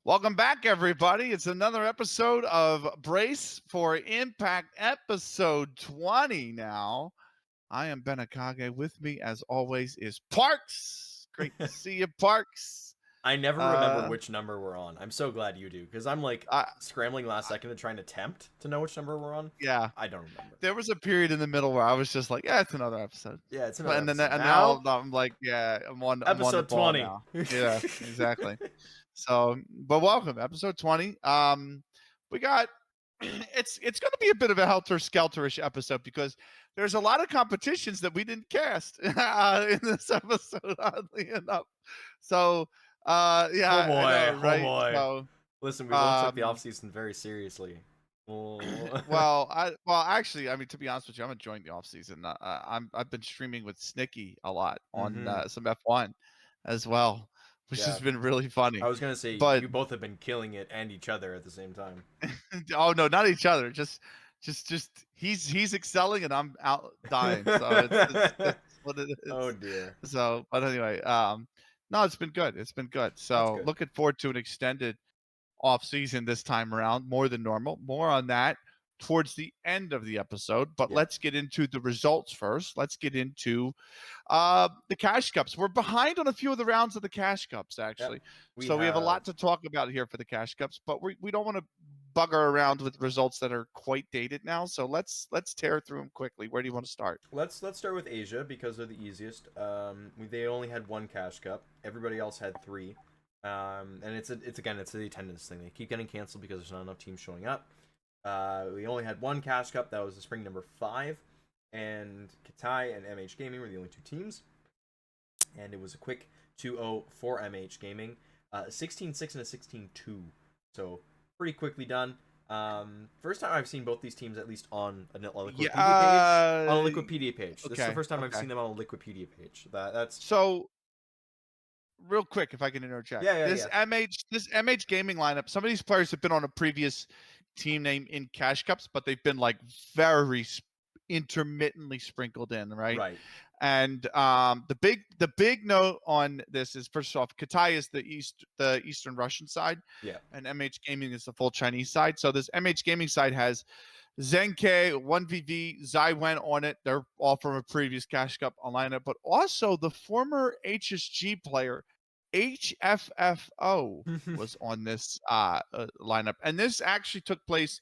Welcome back, everybody. It's another episode of Brace for Impact, episode 20 now. I am Benikage. With me, as always, is Parks. Great to see you, Parks. I never remember Uh, which number we're on. I'm so glad you do, because I'm like I, scrambling last I, second to try and attempt to know which number we're on. yeah, I don't remember. there was a period in the middle where I was just like, yeah, it's another episode. Yeah, it's But another and then episode. and now Now, I'm like, yeah, I'm on the episode ball 20. now. Yeah, exactly. So, but welcome, episode 20. We got it's going to be a bit of a helter-skelterish episode because there's a lot of competitions that we didn't cast in this episode, oddly enough. So, Oh yeah, I know, boy, oh right? boy. So, Listen, we both took the um, offseason very seriously. Oh. actually, I mean, to be honest with you, I'm enjoying the off season. I've been streaming with Snicky a lot on hmm some F1 as well, which has Yeah, been really I funny. was gonna say But you both have been killing it and each other at the same time. oh no, not each other. Just he's excelling and I'm out dying. So it's what it Oh is. dear, So, but anyway, no, it's been good. It's been good. that's So good. looking forward to an extended off season this time around, more than normal. More on that towards the end of the episode. But Yeah, let's get into the results first. Let's get into the cash cups. We're behind on a few of the rounds of the cash cups, yep. actually. We So we have a have lot to talk about here for the cash cups, but we don't want to bugger around with results that are quite dated now. So let's tear through them quickly. Where do you want to start? let's start with Asia because they're the easiest. They only had one cash cup. Everybody else had three. And it's the attendance thing. They keep getting canceled because there's not enough teams showing up. We only had one cash cup. That was the spring number 5, and Katai and MH Gaming were the only two teams. And it was a quick 2-0 for MH Gaming, 16-6 and a 16-2. So pretty quickly done. First time I've seen both these teams at least on a Yeah. Liquipedia page. On a Liquipedia page. This is the Okay. first time I've Okay. seen them on a Liquipedia page. That's So real quick, if I can interject, yeah. This MH gaming lineup. Some of these players have been on a previous team name in cash cups, but they've been like very intermittently sprinkled in, right? Right. And the big note on this is, first off, Katai is the Eastern Russian side, Yeah. and MH Gaming is the full Chinese side. So this MH Gaming side has Zenke, 1VV, Zai went on it. They're all from a previous Cash Cup on lineup, but also the former HSG player HFFO was on this lineup, and this actually took place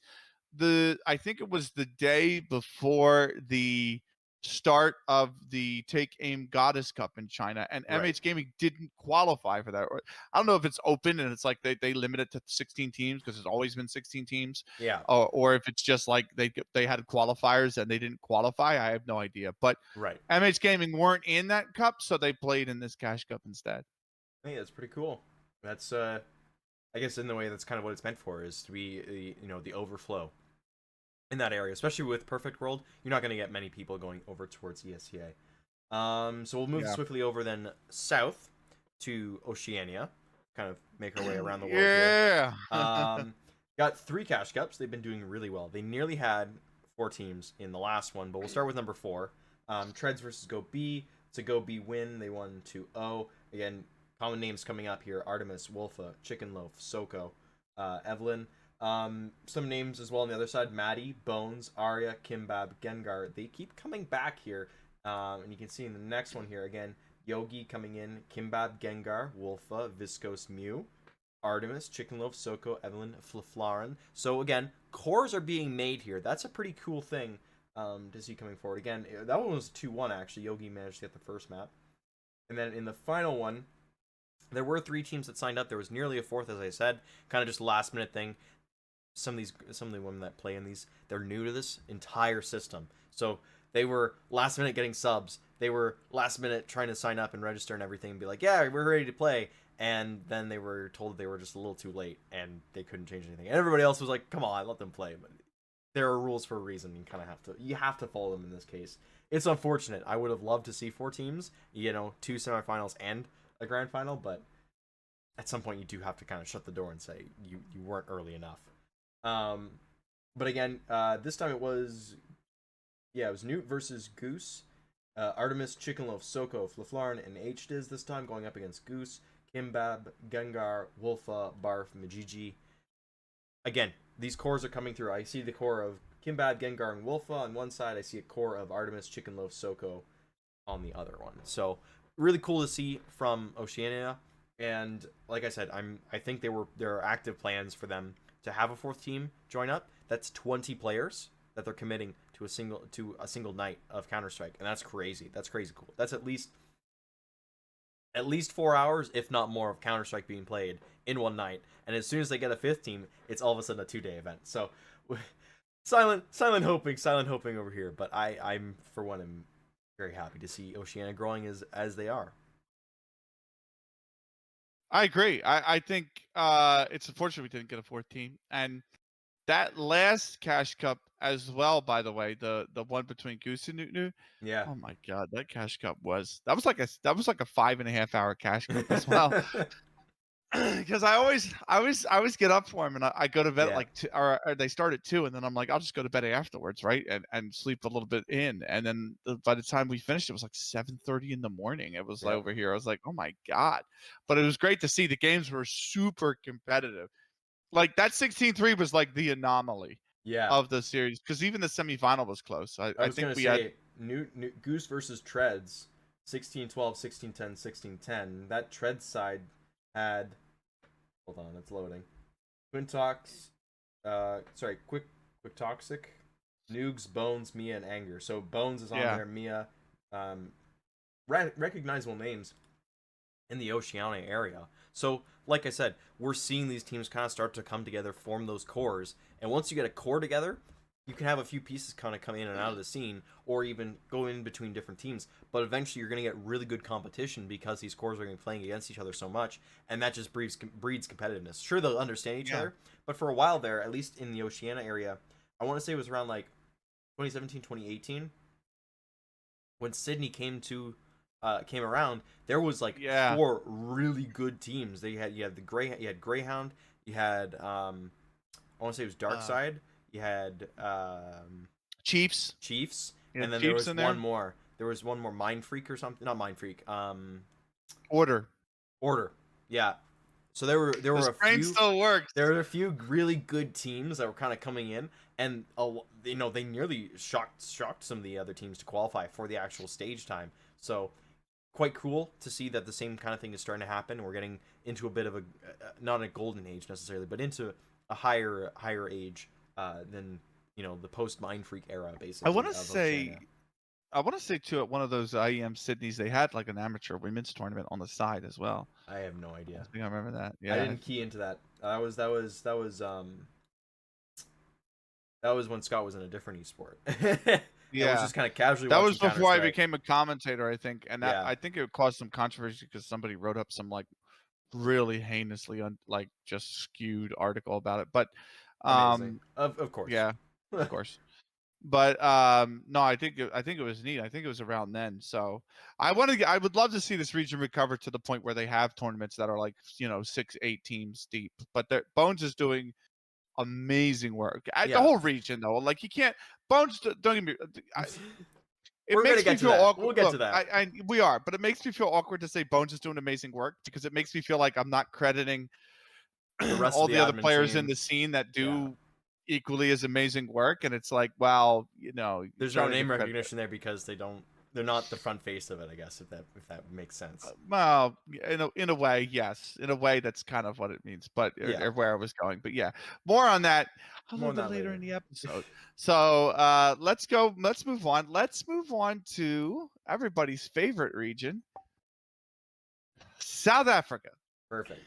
I think it was the day before the start of the Take Aim Goddess Cup in China, and Right. MH Gaming didn't qualify for that. I don't know if it's open and it's like they limit it to 16 teams because it's always been 16 teams, Yeah. or if it's just like they had qualifiers and they didn't qualify. I have no idea. But Right. MH Gaming weren't in that cup, so they played in this Cash Cup instead. Hey, that's pretty cool. That's I guess in the way that's kind of what it's meant for, is to be the overflow in that area, especially with Perfect World. You're not going to get many people going over towards ESEA. So we'll move Yeah. swiftly over then south to Oceania, kind of make our way around the world here. Yeah. Got 3 cash cups. They've been doing really well. They nearly had 4 teams in the last one, but we'll start with number 4. Treads versus Go B. It's a Go B win. They won 2-0. Again, common names coming up here: Artemis, Wolfa, Chicken Loaf, Soko, Evelyn. Some names as well on the other side: Maddie, Bones, Arya, Kimbab, Gengar. They keep coming back here. And you can see in the next one here again, Yogi coming in, Kimbab, Gengar, Wolfa, Viscose, Mew, Artemis, Chicken Loaf, Soko, Evelyn, Flaflarin. So again, cores are being made here. That's a pretty cool thing to see coming forward. Again, that one was 2-1 actually. Yogi managed to get the first map. And then in the final one, there were 3 teams that signed up. There was nearly a fourth, as I said. Kind of just a last minute thing. Some of the women that play in these, they're new to this entire system. So they were last minute getting subs. They were last minute trying to sign up and register and everything and be like, yeah, we're ready to play. And then they were told they were just a little too late and they couldn't change anything. And everybody else was like, come on, let them play. But there are rules for a reason. You have to follow them in this case. It's unfortunate. I would have loved to see 4 teams, 2 semifinals and a grand final, but at some point you do have to kind of shut the door and say you weren't early enough. But again, this time it was Newt versus Goose. Artemis, Chicken Loaf, Soko, Flaflarn, and H-Diz this time going up against Goose. Kimbab, Gengar, Wolfa, Barf, Majiji. Again, these cores are coming through. I see the core of Kimbab, Gengar, and Wolfa on one side. I see a core of Artemis, Chicken Loaf, Soko on the other one. So really cool to see from Oceania. And like I said, I think there are active plans for them to have a fourth team join up. That's 20 players that they're committing to a single night of Counter-Strike, and that's crazy. That's crazy cool. That's at least 4 hours, if not more, of Counter-Strike being played in one night. And as soon as they get a fifth team, it's all of a sudden a 2-day event. So silent hoping over here. But I'm for one am very happy to see Oceania growing as they are. I agree. I think it's unfortunate we didn't get a fourth team. And that last Cash Cup as well, by the way, the one between Goose and Newt. Yeah. Oh my God, that Cash Cup was like a 5.5 hour Cash Cup as well. Because I always get up for him, and I go to bed at like 2, or they start at 2, and then I'm like, I'll just go to bed afterwards, right? And sleep a little bit in, and then by the time we finished, it was like 7:30 in the morning. It was like over here. I was like, oh my God! But it was great to see. The games were super competitive. Like that 16-3 was like the anomaly of the series, because even the semifinal was close. I I was think gonna we say Goose versus Treads, 16-12, 16-10, 16-10. That Treads side had, hold on, it's loading. Quintox, Quick Toxic, Noogs, Bones, Mia, and Anger. So Bones is on there, Mia, recognizable names in the Oceania area. So, like I said, we're seeing these teams kind of start to come together, form those cores, and once you get a core together, you can have a few pieces kind of come in and out of the scene, or even go in between different teams. But eventually, you're going to get really good competition because these cores are going to be playing against each other so much, and that just breeds competitiveness. Sure, they'll understand each other, but for a while there, at least in the Oceania area, I want to say it was around like 2017, 2018, when Sydney came around, there was like 4 really good teams. You had Greyhound, you had I want to say it was Darkside, you had Chiefs, and then there was one more. There was one more, Mind Freak or something. Not Mind Freak. Order. Yeah. So there were a few. Still works. There were a few really good teams that were kind of coming in, and they nearly shocked some of the other teams to qualify for the actual stage time. So quite cool to see that the same kind of thing is starting to happen. We're getting into a bit of a not a golden age necessarily, but into a higher age than the post Mind Freak era, basically. I want to say too, at one of those IEM Sydneys, they had like an amateur women's tournament on the side as well. I have no idea. I think I remember that. Yeah, I didn't key into that. That was when Scott was in a different esport. Yeah, it was just kind of casually. That was before I became a commentator, I think, and that I think it caused some controversy because somebody wrote up some like really heinously just skewed article about it. But of course, yeah, of course. But no, I think it was neat. I think it was around then. So I would love to see this region recover to the point where they have tournaments that are like 6-8 teams deep. But Bones is doing amazing work. The whole region though, like you can't Bones. Don't get me. It makes me feel awkward. We'll get to that. We are, but it makes me feel awkward to say Bones is doing amazing work because it makes me feel like I'm not crediting all the other players in the scene that do equally as amazing work, and it's like, well, there's no name recognition there because they're not the front face of it, I guess, if that makes sense. Well, in a way, yes, in a way that's kind of what it means, but or where I was going. But yeah, more on that a little bit later in the episode. So let's move on. Let's move on to everybody's favorite region, South Africa. Perfect.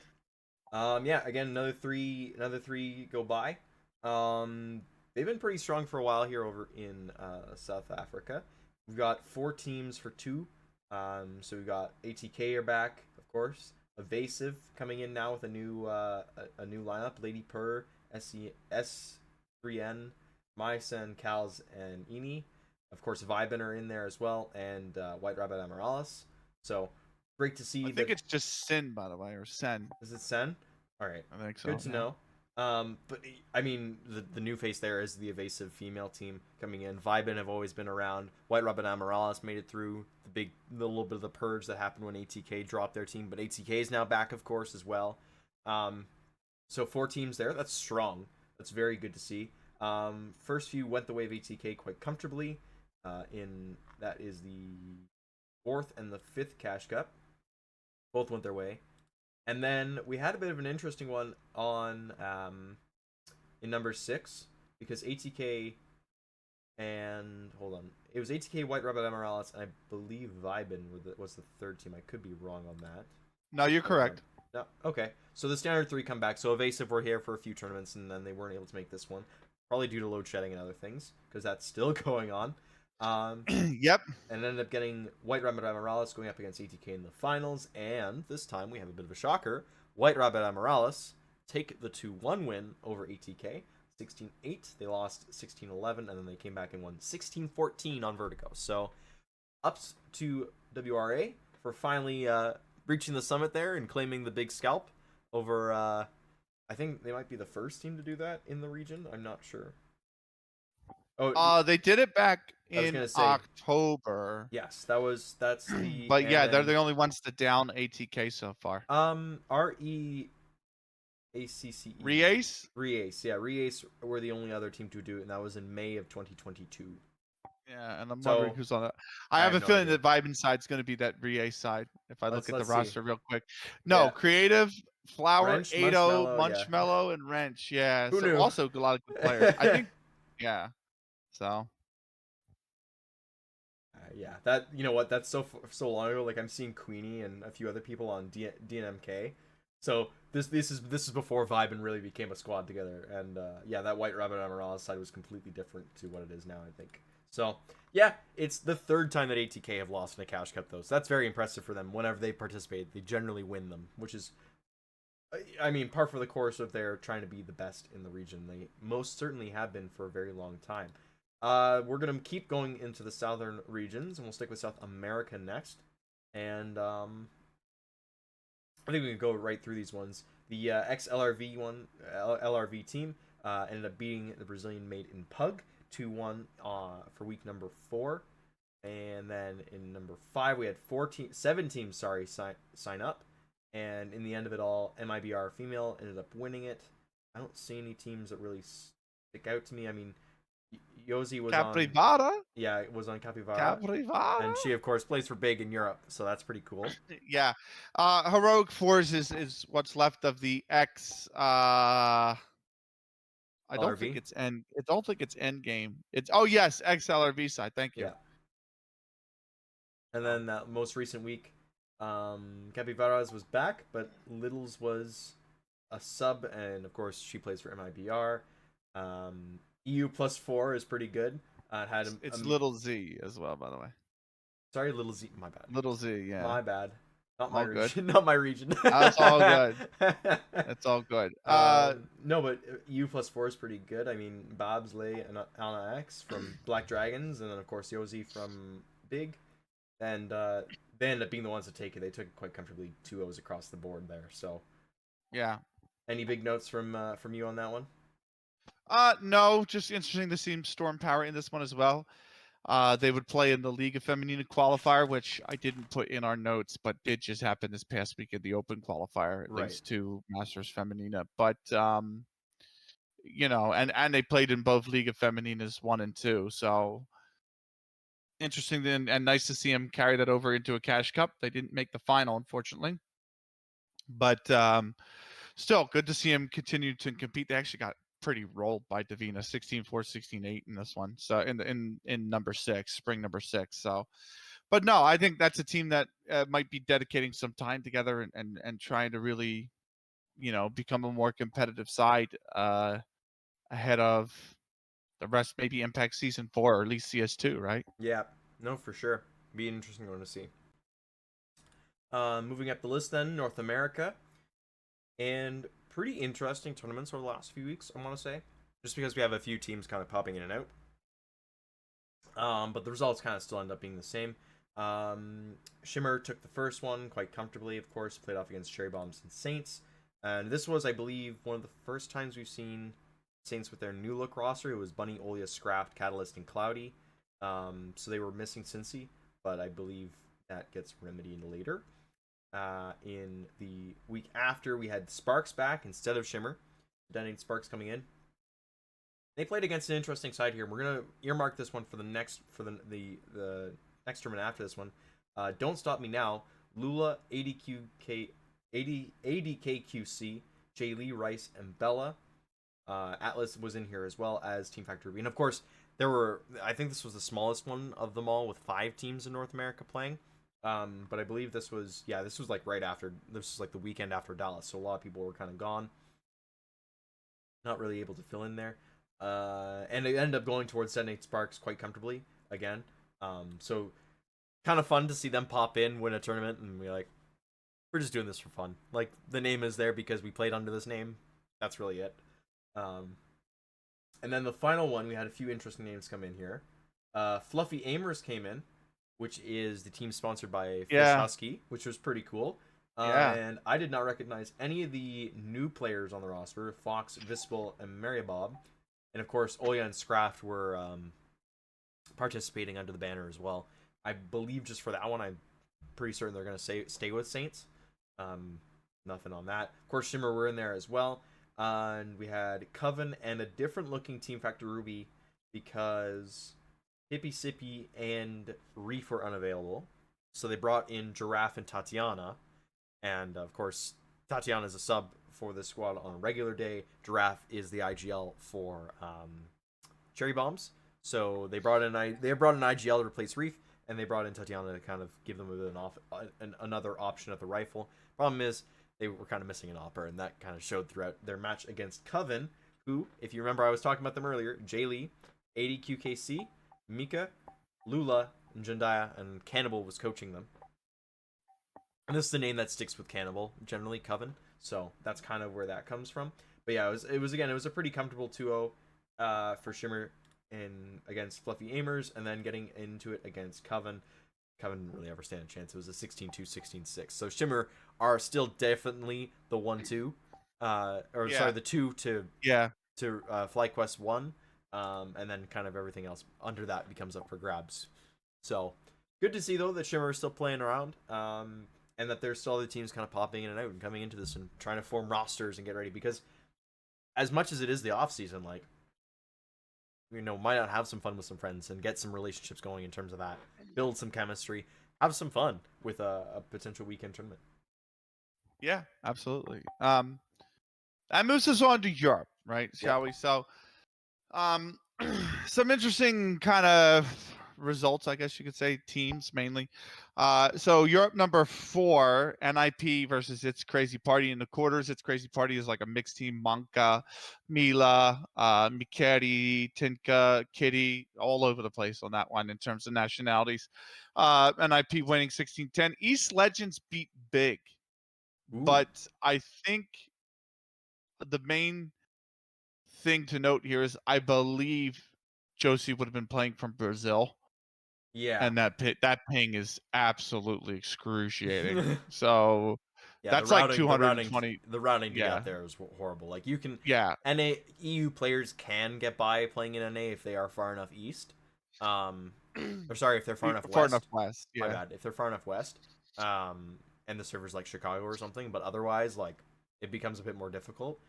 Again, another three go by. They've been pretty strong for a while here over in South Africa. We've got 4 teams for 2. So we've got ATK are back, of course. Evasive coming in now with a new lineup. Lady Purr, S3N, Mysen, Kals, and Eni. Of course, Vibin are in there as well, and White Rabbit Amaralis. So great to see. I think it's just Sin, by the way, or Sen. Is it Sen? All right. I think so. Good to know. But I mean, the new face there is the evasive female team coming in. Vibin have always been around. White Rabbit Amarallis made it through the little bit of the purge that happened when ATK dropped their team, but ATK is now back, of course, as well. So 4 teams there. That's strong. That's very good to see. First few went the way of ATK quite comfortably. In that is the 4th and the 5th Cash Cup. Both went their way. And then we had a bit of an interesting one on in number 6, because ATK and hold on, it was ATK, White Rabbit Amarallis, and I believe Vibin was the 3rd team. I could be wrong on that. No, you're correct. No, okay. So the standard 3 come back. So Evasive were here for a few tournaments, and then they weren't able to make this one, probably due to load shedding and other things, because that's still going on. Yep. And ended up getting White Rabbit Amarallis going up against ATK in the finals, and this time we have a bit of a shocker. White Rabbit Amarallis take the 2-1 win over ATK. 16-8, they lost 16-11, and then they came back and won 16-14 on Vertigo. So ups to WRA for finally reaching the summit there and claiming the big scalp over, I think they might be the first team to do that in the region. I'm not sure. Oh, they did it back in gonna say, October. Yes, that's the. But yeah, they're the only ones to down ATK so far. REACCE. Reace? Reace, yeah, Reace were the only other team to do it, and that was in May of 2022. Yeah, and I'm wondering who's on that. I have a no feeling idea. that Vibin side's going to be that Reace side. If I look at the roster real quick. No, Yeah. Creative, Flower, Wrench, Ado, Munchmallow, Munchmallow, and Wrench. Yeah, Who so knew? also a lot of good players. I think. Yeah. So. Yeah, that, you know what? That's so long ago. Like, I'm seeing Queenie and a few other people on DNMK. So this is before Vibin really became a squad together. And yeah, that White Rabbit Amarallis side was completely different to what it is now, I think. So yeah, it's the 3rd time that ATK have lost in a Cash Cup, though. So that's very impressive for them. Whenever they participate, they generally win them, which is, I mean, par for the course of their trying to be the best in the region. They most certainly have been for a very long time. We're going to keep going into the southern regions, and we'll stick with South America next. And I think we can go right through these ones. The ex-LRV LRV team ended up beating the Brazilian made in Pug 2-1 for week number 4. And then in number 5, we had 7 teams sign up. And in the end of it all, MIBR female ended up winning it. I don't see any teams that really stick out to me. I mean, Yosi was Capivara? Yeah, it was on Capivara. And she, of course, plays for Big in Europe, so that's pretty cool. Yeah. Heroic Force is what's left of the X. I don't think it's end. I don't think it's end game. It's yes, XLRV side. Thank you. Yeah. And then that most recent week, Capivara's was back, but Littles was a sub, and of course she plays for MIBR. EU +4 is pretty good. It's Little Z as well, by the way. Sorry, Little Z. My bad. Little Z, yeah. My bad. Not my all region. Good. Not my region. That's all good. That's all good. No, but EU +4 is pretty good. I mean, Babs, Lay, and Anna X from Black Dragons, and then of course Yosi from Big, and they ended up being the ones to take it. They took it quite comfortably, 2-0s across the board there. So, yeah. Any big notes from you on that one? No, just interesting to see Storm Power in this one as well. They would play in the League of Feminina qualifier, which I didn't put in our notes, but did just happen this past week in the Open qualifier. It leads to Masters Feminina, but you know, and they played in both League of Femininas 1 and 2. So interesting and nice to see them carry that over into a Cash Cup. They didn't make the final, unfortunately, but still good to see them continue to compete. They actually got pretty rolled by Davina, 16-4, 16-8 in this one. So in number 6, spring number 6. So, but no, I think that's a team that might be dedicating some time together and trying to really, you know, become a more competitive side ahead of the rest, maybe Impact Season 4 or at least CS2, right? Yeah, no, for sure. Be an interesting one to see. Moving up the list then, North America. And pretty interesting tournaments over the last few weeks, I want to say. Just because we have a few teams kind of popping in and out. But the results kind of still end up being the same. Shimmer took the first one quite comfortably, of course. Played off against Cherry Bombs and Saints. And this was, I believe, one of the first times we've seen Saints with their new look roster. It was Bunny, Olia, Scrapped, Catalyst, and Cloudy. So they were missing Cincy, but I believe that gets remedied later. In the week after, we had Sparks back instead of Shimmer. Detonating Sparks coming in. They played against an interesting side here. We're gonna earmark this one for the next next tournament after this one. Don't Stop Me Now, Lula, ADKQC, Jay Lee, Rice, and Bella. Atlas was in here as well as Team Factor Ruby. And of course, I think this was the smallest one of them all with 5 teams in North America playing. But I believe this was like right after, this was like the weekend after Dallas. So a lot of people were kind of gone. Not really able to fill in there. And they ended up going towards Detonate Sparks quite comfortably again. So kind of fun to see them pop in, win a tournament, and be like, we're just doing this for fun. Like, the name is there because we played under this name. That's really it. And then the final one, we had a few interesting names come in here. Fluffy Aimers came in, which is the team sponsored by Fish Husky, which was pretty cool. And I did not recognize any of the new players on the roster, Fox, Vispel, and Marybob. And of course, Oya and Scraft were participating under the banner as well. I believe just for that one, I'm pretty certain they're going to stay with Saints. Nothing on that. Of course, Shimmer were in there as well. And we had Coven and a different looking Team Factor Ruby because Hippie Sippy and Reef were unavailable. So they brought in Giraffe and Tatiana. And of course, Tatiana is a sub for the squad on a regular day. Giraffe is the IGL for Cherry Bombs. So they brought in IGL to replace Reef, and they brought in Tatiana to kind of give them another option at the rifle. Problem is, they were kind of missing an opper, and that kind of showed throughout their match against Coven, who, if you remember, I was talking about them earlier. Jay Lee, ADQKC, Mika, Lula, and Jandaya, and Cannibal was coaching them. And this is the name that sticks with Cannibal, generally, Coven. So that's kind of where that comes from. But yeah, it was a pretty comfortable 2-0 for Shimmer against Fluffy Aimers, and then getting into it against Coven. Coven didn't really ever stand a chance. It was a 16-2, 16-6. So Shimmer are still definitely the 1-2. The 2 to FlyQuest 1. And then kind of everything else under that becomes up for grabs. So good to see, though, that Shimmer is still playing around. And that there's still other teams kind of popping in and out and coming into this and trying to form rosters and get ready. Because as much as it is the off-season, like, why not have some fun with some friends and get some relationships going in terms of that, build some chemistry, have some fun with a potential weekend tournament. Yeah, absolutely. That moves us on to Europe, right? Shall we? So, some interesting kind of results, I guess you could say, teams mainly. So Europe number 4, NIP versus It's Crazy Party in the quarters. It's Crazy Party is like a mixed team. Manka, Mila, Mikeri, Tinka, Kitty, all over the place on that one in terms of nationalities. NIP winning 16-10. East Legends beat big. Ooh. But I think the main thing to note here is I believe Josie would have been playing from Brazil. Yeah. And that ping is absolutely excruciating. So that's the routing, like 220. The routing to get there is horrible. Like, you can NA EU players can get by playing in NA if they are far enough east. Or sorry, if they're far enough west. Yeah. My bad. If they're far enough west. And the server's like Chicago or something, but otherwise, like, it becomes a bit more difficult.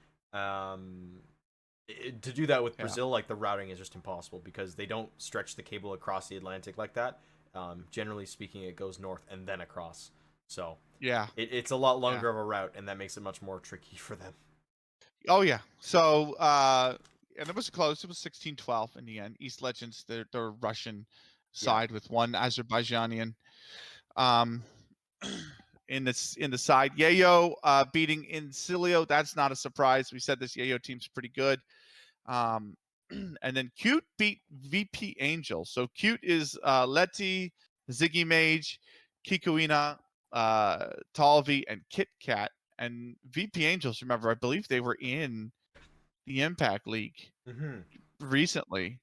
To do that with Brazil, like, the routing is just impossible because they don't stretch the cable across the Atlantic like that. Generally speaking, it goes north and then across. So it's a lot longer of a route, and that makes it much more tricky for them. Oh yeah. So and it was close. It was 16-12 in the end. East Legends, they're Russian side with one Azerbaijanian. In the side, Yayo beating Incilio. That's not a surprise. We said this Yayo team's pretty good. And then Cute beat VP Angel. So Cute is Letty, Ziggy Mage, Kikuina, Talvi, and Kit Kat. And VP Angels, remember, I believe they were in the Impact League recently.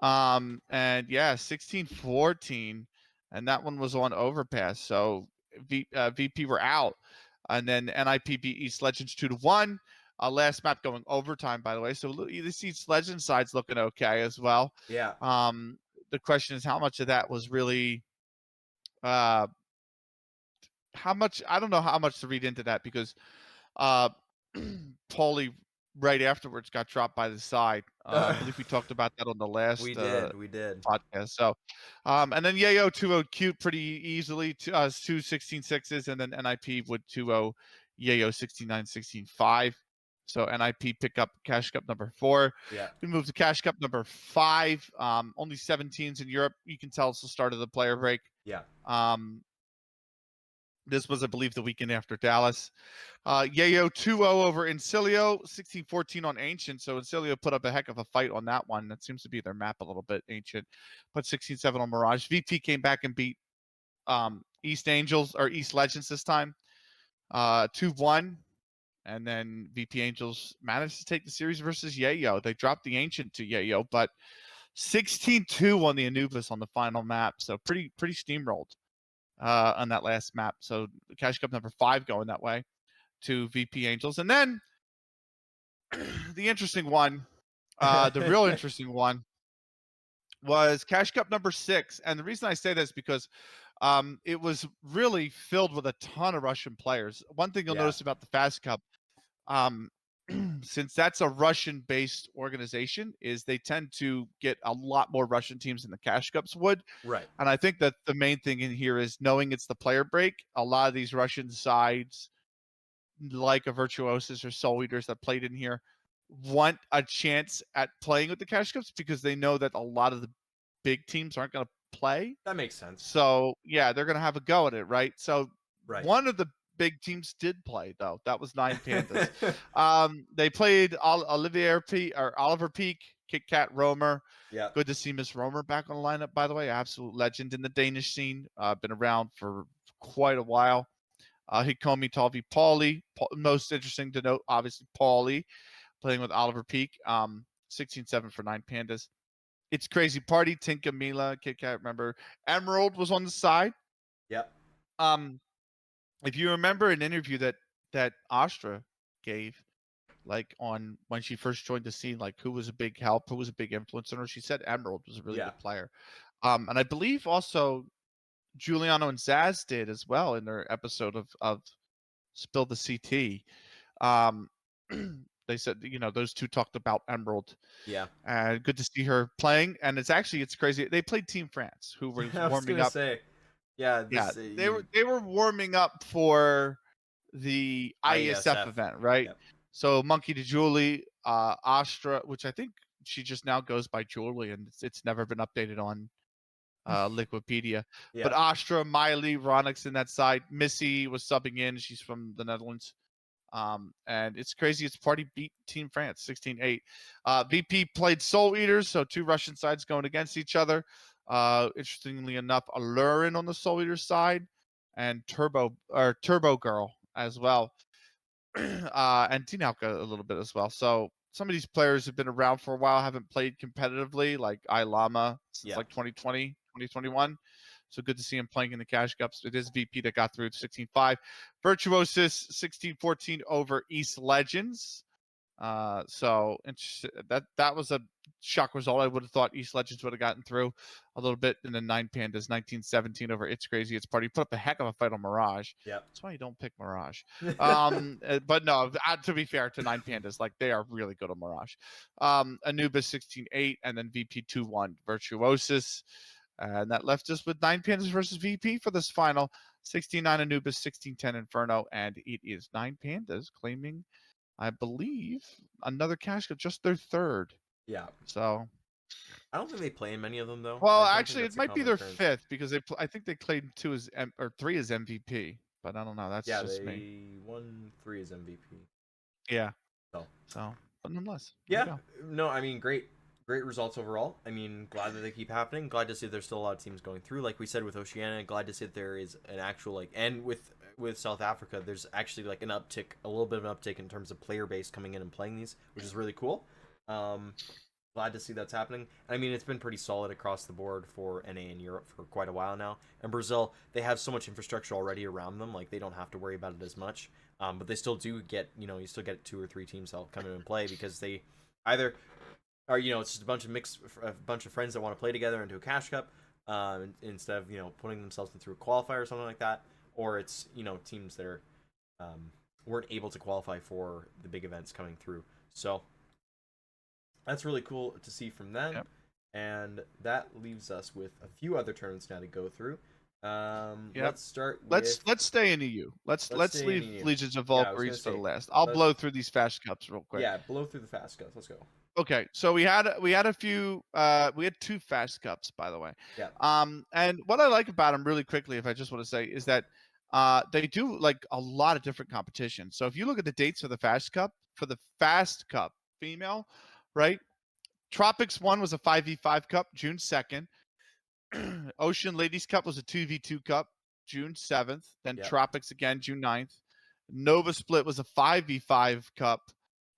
And 16-14, and that one was on Overpass. So VP were out. And then NIP beat East Legends 2-1. Last map going overtime, by the way. So this East Legends side's looking okay as well. Yeah. The question is how much of that was really how much, I don't know how much to read into that, because Paulie right afterwards got dropped by the side. I believe we talked about that on the last We did. We did. podcast. So, and then Yayo 2-0 cute pretty easily, to us 2 16-6s, and then NIP would 2-0 Yayo 69-16-5. So NIP pick up Cash Cup number 4. Yeah. We move to Cash Cup number 5. Only 17s in Europe. You can tell it's the start of the player break. Yeah. This was, I believe, the weekend after Dallas. Yayo 2-0 over Incilio, 16-14 on Ancient. So Incilio put up a heck of a fight on that one. That seems to be their map a little bit, Ancient. But 16-7 on Mirage. VP came back and beat East Angels, or East Legends this time, 2-1. And then VP Angels managed to take the series versus Yayo. They dropped the Ancient to Yayo, but 16-2 on the Anubis on the final map. So pretty steamrolled on that last map. So Cash Cup number 5 going that way to VP Angels. And then the interesting one, the real interesting one, was Cash Cup number 6. And the reason I say this is because it was really filled with a ton of Russian players. One thing you'll notice about the Fast Cup, since that's a Russian-based organization, is they tend to get a lot more Russian teams than the Cash Cups would. Right. And I think that the main thing in here is knowing it's the player break. A lot of these Russian sides, like a Virtuosis or Soul Eaters that played in here, want a chance at playing with the Cash Cups because they know that a lot of the big teams aren't going to play. That makes sense. So, yeah, they're going to have a go at it, right? So, Right. one of the big teams did play, though. That was 9 Pandas. They played Oliver Peak, Kit Kat Romer. Yeah. Good to see Miss Romer back on the lineup, by the way. Absolute legend in the Danish scene. Been around for quite a while. Hikomi Talvi Paulie. Most interesting to note, obviously, Paulie playing with Oliver Peak. 16-7 for 9 Pandas. It's Crazy Party, Tinka, Mila, Kit Kat, remember. Emerald was on the side. Yep. If you remember an interview that Astra gave, like on when she first joined the scene, like who was a big help, who was a big influence on her, she said Emerald was a really good player. And I believe also Giuliano and Zaz did as well in their episode of Spill the CT. They said, those two talked about Emerald. Yeah. And good to see her playing. And it's crazy. They played Team France, who were I was warming gonna up. say, yeah, They were warming up for the IESF event, right? Yep. So Monkey to Julie, Astra, which I think she just now goes by Julie, and it's never been updated on Liquipedia. Yeah. But Astra, Miley, Ronix in that side. Missy was subbing in. She's from the Netherlands. And it's crazy. It's Party beat Team France 16-8. VP played Soul Eaters, so two Russian sides going against each other. Interestingly enough, Alurin on the Soul Eaters side and Turbo Girl as well. And Tinalka a little bit as well. So some of these players have been around for a while, haven't played competitively, like Ilama since like 2020, 2021. So good to see him playing in the Cash Cups. It is VP that got through 16-5. Virtuosis 16-14 over East Legends. So that was a shock result. I would have thought East Legends would have gotten through a little bit. And then 9 Pandas 19-17 over It's Crazy It's Party. Put up a heck of a fight on Mirage. Yeah. That's why you don't pick Mirage. But no, to be fair to 9 Pandas, like they are really good on Mirage. Anubis 16-8 and then VP 2-1 Virtuosis. And that left us with 9 Pandas versus VP for this final. 16-9 Anubis, 16-10 Inferno, and it is 9 Pandas claiming, I believe, another Cash Cup, just their third. Yeah. So I don't think they play in many of them though. Well, actually, it might be their fifth because I think they claimed 2 as or 3 as MVP, but I don't know. That's just me. They won 3 as MVP. Yeah. So, but nonetheless. Yeah. No, I mean, great results overall. I mean, glad that they keep happening. Glad to see there's still a lot of teams going through. Like we said with Oceania, glad to see that there is an actual and with South Africa, there's actually like a little bit of an uptick in terms of player base coming in and playing these, which is really cool. glad to see that's happening. I mean, it's been pretty solid across the board for NA in Europe for quite a while now. And Brazil, they have so much infrastructure already around them, like they don't have to worry about it as much. But they still do get, you still get 2 or 3 teams that'll come in and play because they either are, it's just a bunch of friends that want to play together into a cash cup, instead of putting themselves through a qualifier or something like that, or it's teams that are weren't able to qualify for the big events coming through. So that's really cool to see from them. Yep. And that leaves us with a few other tournaments now to go through. Yep. Let's start with... Let's stay in EU. Let's leave Legions of Valkyries for the last. I'll blow through these fast cups real quick. Yeah, blow through the fast cups. Let's go. Okay, so we had a few we had 2 fast cups, by the way. Yeah. And what I like about them really quickly, if I just want to say, is that they do like a lot of different competitions. So if you look at the dates for the fast cup female, right? Tropics 1 was a 5v5 cup, June 2nd. Ocean Ladies Cup was a 2v2 cup, June 7th. Then Tropics again, June 9th. Nova Split was a 5v5 cup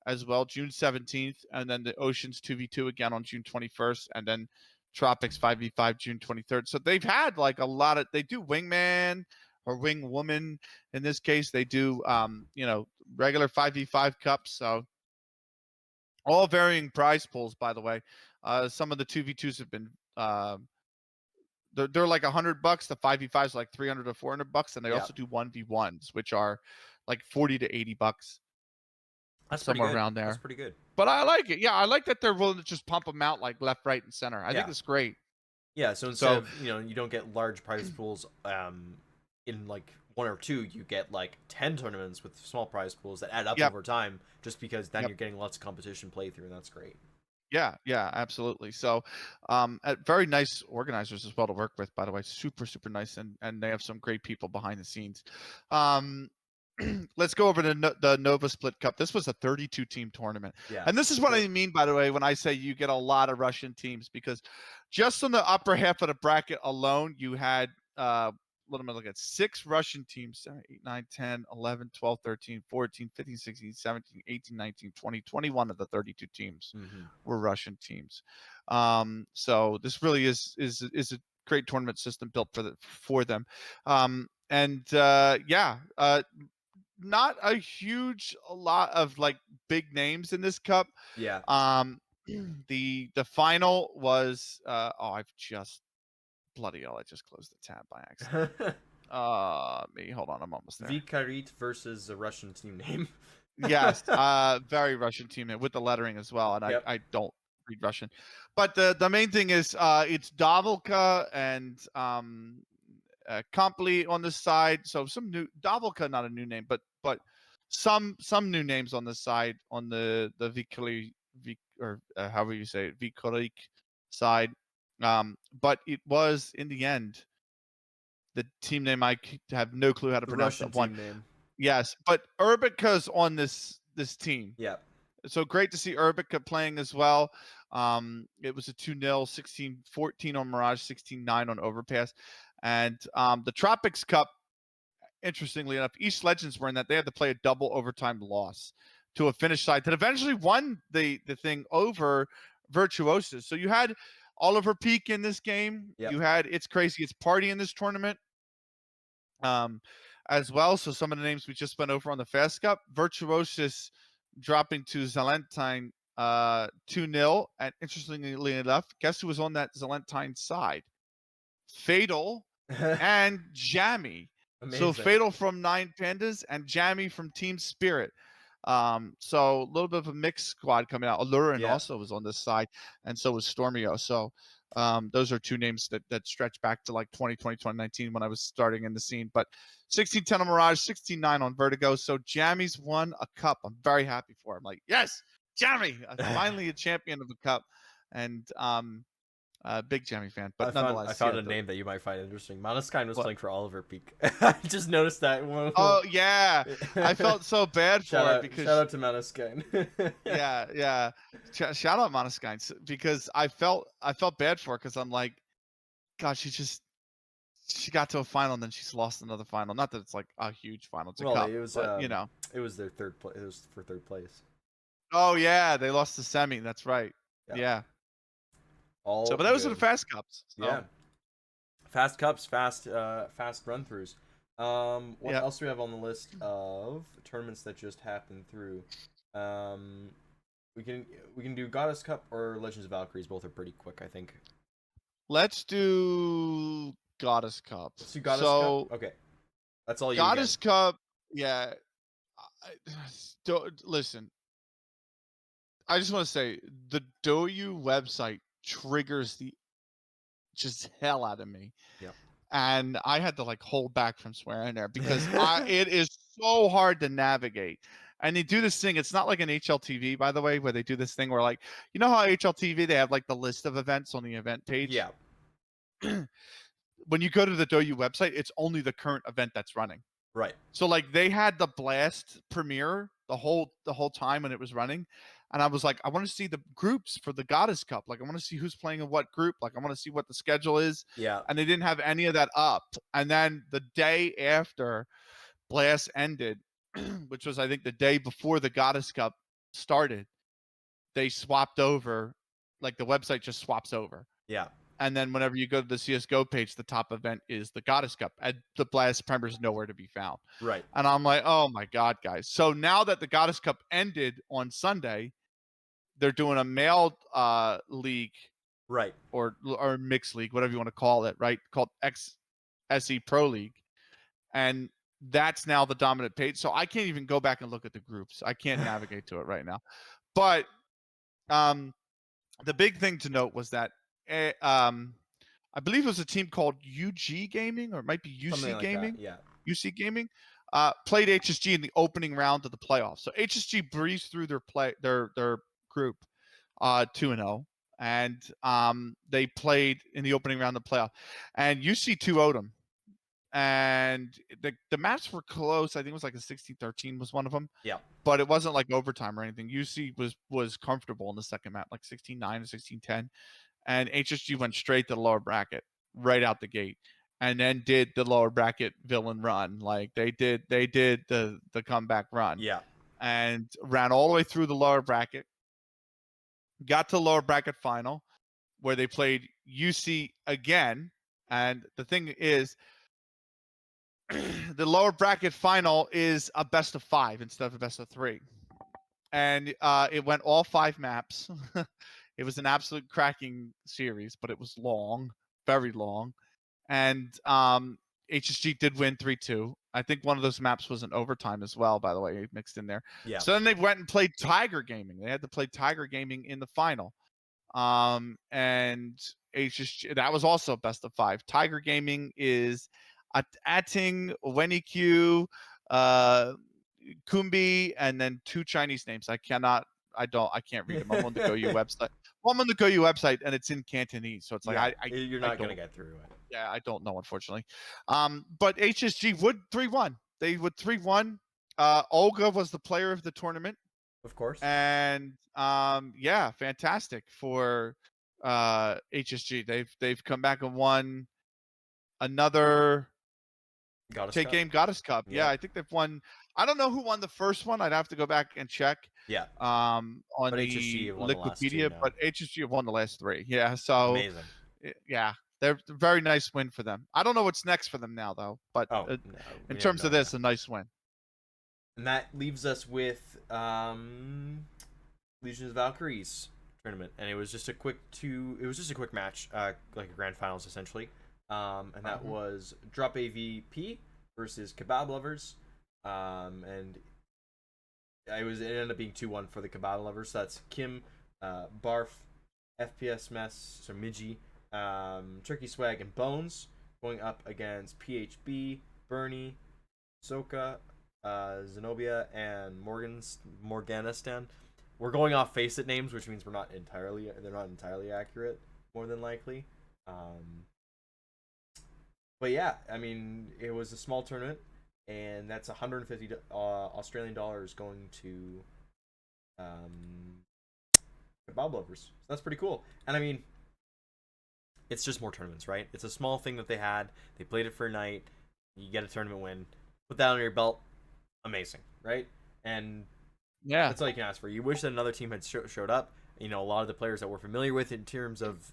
as well, June 17th. And then the Oceans 2v2 again on June 21st. And then Tropics 5v5, June 23rd. So they've had like a lot of, they do Wingman or Wing Woman. In this case, they do, regular 5v5 cups. So all varying prize pools, by the way. Some of the 2v2s have been, they're like $100. The 5v5 is like $300 to $400, and they also do 1v1s, which are like $40 to $80. That's somewhere around there. That's pretty good. But I like it. Yeah, I like that they're willing to just pump them out like left, right, and center. I think it's great. Yeah. So instead of you don't get large prize pools in like 1 or 2, you get like 10 tournaments with small prize pools that add up over time, just because then you're getting lots of competition playthrough, and that's great. Yeah, absolutely. So, very nice organizers as well to work with, by the way. Super, super nice, and they have some great people behind the scenes. Let's go over to the Nova Split Cup. This was a 32-team tournament. Yeah. And this is what I mean, by the way, when I say you get a lot of Russian teams, because just on the upper half of the bracket alone, you had what am I looking at? 6 Russian teams, 7, 8, 9, 10, 11, 12, 13, 14, 15, 16, 17, 18, 19, 20, 21 of the 32 teams were Russian teams. So this really is a great tournament system built for them. Not a lot of like big names in this cup. Yeah. The final was I've just bloody hell, I just closed the tab by accident. Hold on, I'm almost there. Benikage versus a Russian team name. Yes, very Russian team name with the lettering as well, and I don't read Russian. But the main thing is it's Davilka and Kompli on this side. So some new Davilka, not a new name, but some new names on this side on the Vikali or however you say it, Vikolik side. But it was in the end the team name I have no clue how to pronounce. Russian team name. Yes, but Urbika's on this team. Yeah. So great to see Urbika playing as well. It was a 2-0, 16-14 on Mirage, 16-9 on Overpass. And the Tropics Cup, interestingly enough, East Legends were in that. They had to play a double overtime loss to a Finnish side that eventually won the thing over Virtuosos. So you had Oliver Peak in this game. You had It's Crazy It's Party in this tournament as well. So some of the names we just went over on the Fast Cup. Virtuosos dropping to Zalentine 2-0. And interestingly enough, guess who was on that Zalentine side? Fatal and Jammy. Amazing. So Fatal from 9 Pandas and Jammy from Team Spirit. So a little bit of a mixed squad coming out. Alurin also was on this side, and so was Stormio. So those are 2 names that stretch back to like 2020, 2019 when I was starting in the scene. But 16-10 on Mirage, 16-9 on Vertigo. So Jammy's won a cup. I'm very happy for him. Like, yes, Jammy, finally a champion of the cup. And big Jammy fan, but nonetheless. I found a name that you might find interesting. Maneskine was playing for Oliver Peak. I just noticed that. Oh yeah, I felt so bad for it because shout out to Maneskine. yeah. Shout out Maneskine because I felt bad for her because I'm like, gosh, she got to a final and then she's lost another final. Not that it's like a huge final. It's a cup, it was but, it was their third place. It was for third place. Oh yeah, they lost the semi. That's right. Yeah. So, All but those are the good. fast cups. So, Yeah. Fast cups, fast run throughs. What yeah. else do we have on the list of tournaments that just happened through? Um, we can do Goddess Cup or Legends of Valkyries. Both are pretty quick, I think. Let's do Goddess Cup. Let's do Goddess Cup. So, Okay, that's all you again. Goddess Cup, yeah. Listen, I just want to say the DOU website triggers the just hell out of me. Yep. And I had to like hold back from swearing there because it is so hard to navigate. And they do this thing. It's not like an HLTV, by the way, where they do this thing where like, you know how HLTV, they have like the list of events on the event page. Yeah. When you go to the DOU website, it's only the current event that's running. Right. So like they had the Blast premiere the whole time when it was running, and I was like, I want to see the groups for the Goddess Cup. Like I want to see who's playing in what group. Like I want to see what the schedule is. Yeah. And they didn't have any of that up. And then the day after Blast ended, which was I think the day before the Goddess Cup started, they swapped over. Like the website just swaps over. Yeah. And then whenever you go to the CSGO page, the top event is the Goddess Cup. And the Blast Premier is nowhere to be found. Right. And I'm like, oh my God, guys. So now that the Goddess Cup ended on Sunday, they're doing a male league, Right. or mixed league, whatever you want to call it, right? Called SE Pro League. And that's now the dominant page. So I can't even go back and look at the groups. I can't navigate to it right now. But the big thing to note was that I believe it was a team called UG Gaming, or it might be UC Something like Gaming. that. Yeah. UC Gaming played HSG in the opening round of the playoffs. So HSG breezed through their group 2-0, and they played in the opening round of the playoff, and UC 2-0'd them. And the matches were close. I think it was like a 16-13 was one of them. Yeah. But it wasn't like overtime or anything. UC was comfortable in the second match, like 16-9 or 16-10. And HSG went straight to the lower bracket right out the gate, and then did the lower bracket villain run. Like they did the comeback run. Yeah. And ran all the way through the lower bracket, got to the lower bracket final where they played UC again. And the thing is, the lower bracket final is a best of 5 instead of a best of 3. And it went all 5 maps. It was an absolute cracking series, but it was long, very long. And HSG did win 3-2. I think one of those maps was an overtime as well, by the way, mixed in there. Yeah. So then they went and played Tiger Gaming. They had to play Tiger Gaming in the final. And HSG, that was also best of 5. Tiger Gaming is Ating, Wenikyu, Kumbi, and then 2 Chinese names. I can't read them. I'm on the GoU website. Well, I'm on the GoU website, and it's in Cantonese, so it's like you're not gonna get through it. Yeah, I don't know, unfortunately. But HSG would 3-1. They would 3-1. Olga was the player of the tournament, Of course. and yeah, fantastic for HSG. They've come back and won another Goddess Cup. Yeah, I think they've won. I don't know who won the first one. I'd have to go back and check. Yeah. On But the HSG have won the last 2 Wikipedia, now. but HSG have won the last 3. Yeah, so Amazing. yeah, they're a very nice win for them. I don't know what's next for them now, though. But in terms of this, a nice win. And that leaves us with Legions of Valkyries tournament, and it was just a quick match, like a grand finals essentially. And that was Drop AVP versus Kebab Lovers, and it ended up being 2-1 for the Kebab Lovers. So that's Kim, Barf, FPS Mess, so Miji, Turkey Swag, and Bones going up against PHB, Bernie, Soka, Zenobia, and Morganistan. We're going off Faceit names, which means they're not entirely accurate, more than likely. But yeah, I mean, it was a small tournament, and that's 150 Australian dollars going to Kebab Lovers. So that's pretty cool. And I mean, it's just more tournaments, right? It's a small thing that they had. They played it for a night. You get a tournament win. Put that on your belt. Amazing, right? And yeah, that's all you can ask for. You wish that another team had showed up. a lot of the players that we're familiar with in terms of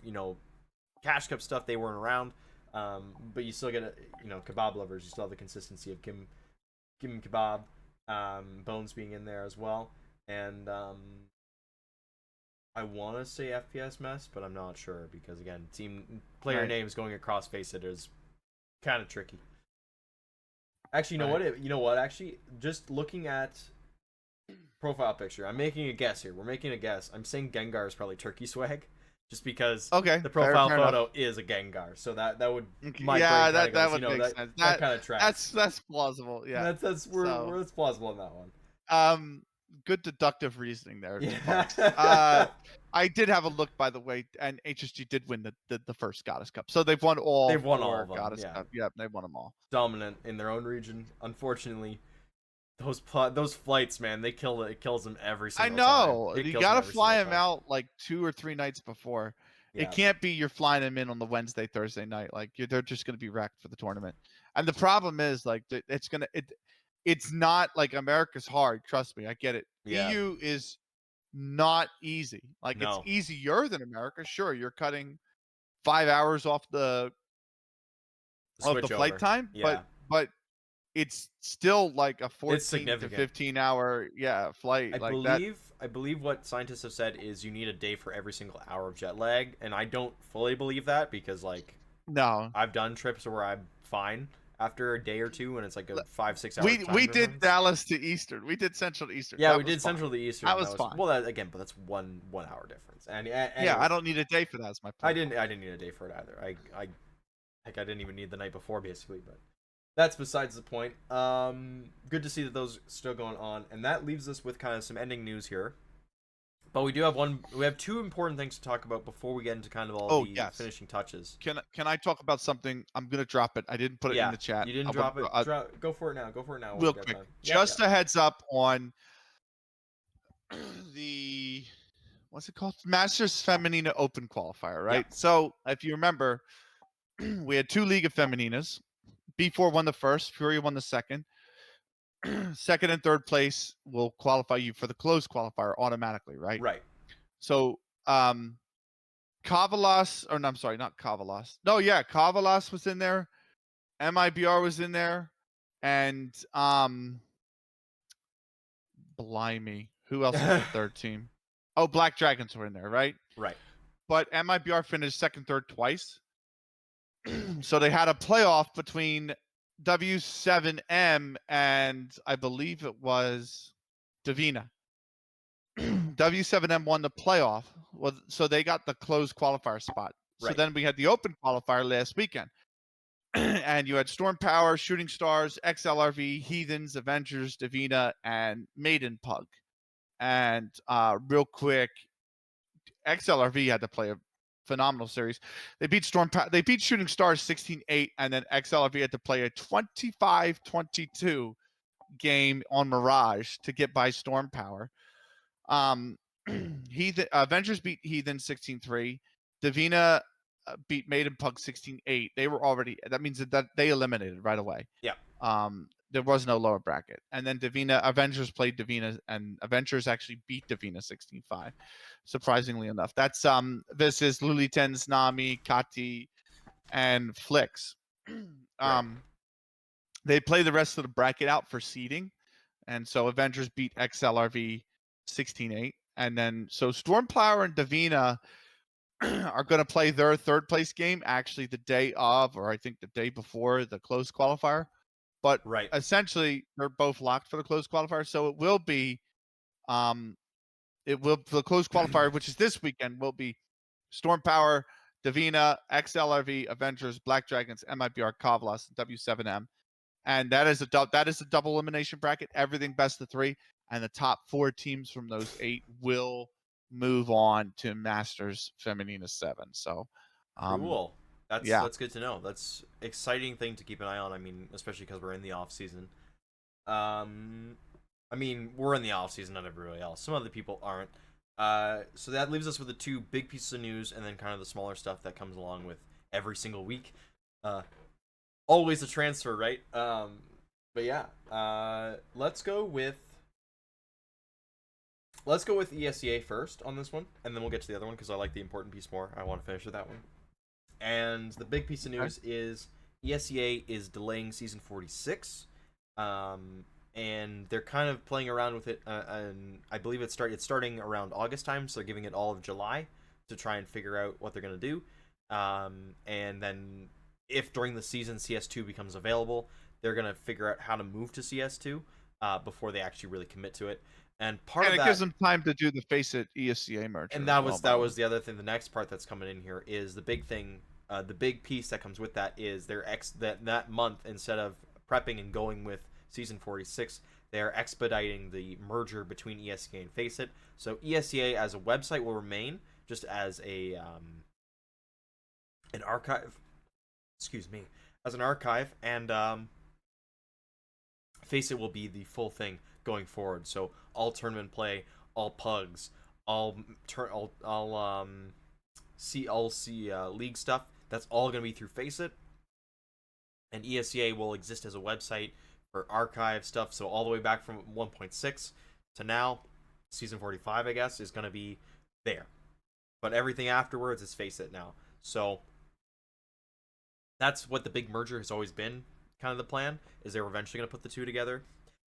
Cash Cup stuff, they weren't around. But you still get kebab lovers. You still have the consistency of Kim Kebab, Bones being in there as well, and I want to say FPS Mess, but I'm not sure because again, team player names going across Faceit is kind of tricky. Actually, you know what? Actually, just looking at profile picture, I'm making a guess here. We're making a guess. I'm saying Gengar is probably Turkey Swag, just because the profile photo is a Gengar. So that would that would make sense. That kind of tracks. That's plausible. Yeah, that's plausible on that one. Good deductive reasoning there. Yeah. I did have a look, by the way, and HSG did win the first Goddess Cup, so they've won all. They've won all of them. Goddess Cup. Yeah, they've won them all. Dominant in their own region. Unfortunately, those flights, man, it kills them every single time. I know. You gotta fly them out like 2 or 3 nights before. Yeah. It can't be you're flying them in on the Wednesday, Thursday night. Like they're just gonna be wrecked for the tournament. And the problem is like it's not like America's hard. Trust me, I get it. Yeah. EU is not easy. Like it's easier than America. Sure, you're cutting 5 hours off the flight time, but it's still like a 14 to 15 hour flight. I believe what scientists have said is you need a day for every single hour of jet lag, and I don't fully believe that because I've done trips where I'm fine after a day or two, and it's like a 5-6 hour time we did Dallas to Eastern. We did Central to Eastern. Yeah, we did Central to Eastern. That was fine. Well, but that's one hour difference. And yeah, I don't need a day for that. Is my point. I didn't need a day for it either. I didn't even need the night before basically, but that's besides the point. Good to see that those are still going on, and that leaves us with kind of some ending news here. But we have 2 important things to talk about before we get into kind of all the finishing touches. Can I talk about something? I'm gonna drop it. I didn't put it in the chat. You didn't drop it. Go for it now. Real quick. Just a heads up on the what's it called? Masters Femenina Open qualifier, right? Yeah. So if you remember, we had 2 League of Femininas. B4 won the first, Furia won the second. Second and third place will qualify you for the closed qualifier automatically, right? Right. So Kavalas, or no, I'm sorry, not Kavalas. No, yeah, Kavalas was in there, MIBR was in there, and blimey, who else was the third team? Oh, Black Dragons were in there, right? Right. But MIBR finished second, third twice. So they had a playoff between W7M and I believe it was Davina. W7M won the playoff, so they got the closed qualifier spot. So then we had the open qualifier last weekend. And you had Storm Power, Shooting Stars, XLRV, Heathens, Avengers, Davina, and Maiden Pug. And real quick, XLRV had to play a phenomenal series. They beat Shooting Stars 16-8, and then XLRV had to play a 25-22 game on Mirage to get by Storm Power. Avengers beat Heathen 16-3. Davina beat Maiden Pug 16-8. That means that they eliminated right away. Yeah. There was no lower bracket. And then Avengers played Davina, and Avengers actually beat Davina 16-5. Surprisingly enough. That's this is Lulitens, Nami, Kati, and Flix. They play the rest of the bracket out for seeding. And so Avengers beat XLRV 16-8. And then so Storm Power and Davina are going to play their third place game actually the day of, or I think the day before the closed qualifier. But essentially, they're both locked for the closed qualifier. So it will be, the closed qualifier, which is this weekend, will be Storm Power, Davina, XLRV, Avengers, Black Dragons, MIBR, Kavalas, W7M. And that is a double elimination bracket, everything best of 3. And the top 4 teams from those 8 will move on to Masters Femenina 7. So, cool. That's good to know. That's exciting thing to keep an eye on. I mean, especially because we're in the off season. I mean, we're in the off season, not everybody else. Some other people aren't. So that leaves us with the 2 big pieces of news, and then kind of the smaller stuff that comes along with every single week. Always a transfer, right? But yeah, let's go with let's go with ESEA first on this one, and then we'll get to the other one because I like the important piece more. I want to finish with that one. And the big piece of Okay. news is ESEA is delaying season 46. And they're kind of playing around with it, and I believe it's starting around August time, so they're giving it all of July to try and figure out what they're going to do. And then if during the season CS2 becomes available, they're going to figure out how to move to CS2 before they actually really commit to it. And And it gives them time to do the Face It ESCA merger. and that was the other thing. The next part that's coming in here is the big thing. The big piece that comes with that is that month, instead of prepping and going with season 46, they're expediting the merger between ESCA and Face It. So ESCA as a website will remain just as a an archive. Excuse me, as an archive, and Face It will be the full thing going forward. So all tournament play, all pugs, all league stuff. That's all going to be through Face It, and ESEA will exist as a website for archive stuff. So all the way back from 1.6 to now, season 45, I guess, is going to be there. But everything afterwards is Face It now. So that's what the big merger has always been. Kind of the plan is they were eventually going to put the two together.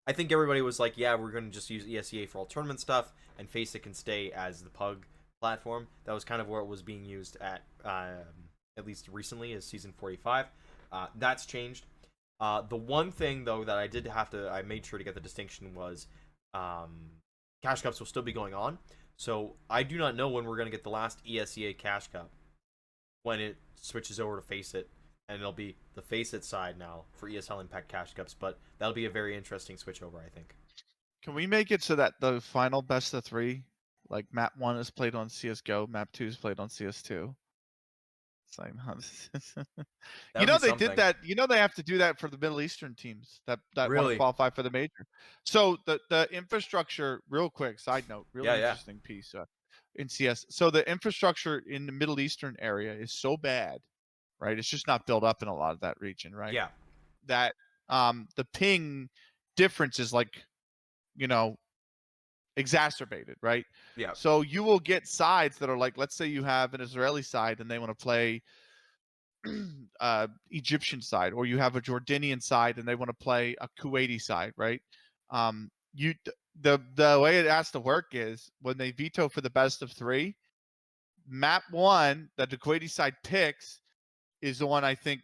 I think everybody was like, yeah, we're going to just use ESEA for all tournament stuff, and Face It can stay as the pug platform. That was kind of where it was being used at least recently, is season 45. That's changed. The one thing, though, that I made sure to get the distinction was Cash Cups will still be going on. So I do not know when we're going to get the last ESEA Cash Cup, when it switches over to Face It, and it'll be the Face It side now for ESL Impact Cash Cups, but that'll be a very interesting switchover, I think. Can we make it so that the final best of 3, like map 1 is played on CS:GO, map 2 is played on CS2? It's like, That you would know, be they something. did that. You know, they have to do that for the Middle Eastern teams that want to Really? qualify for the major. So the infrastructure, real quick side note, really Yeah. interesting piece in CS. So the infrastructure in the Middle Eastern area is so bad, right? It's just not built up in a lot of that region, right? Yeah. That the ping difference is like, you know, exacerbated, right? Yeah. So you will get sides that are like, let's say you have an Israeli side and they want to play Egyptian side, or you have a Jordanian side and they want to play a Kuwaiti side, right? You the way it has to work is when they veto for the best of 3, map 1 that the Kuwaiti side picks is the one I think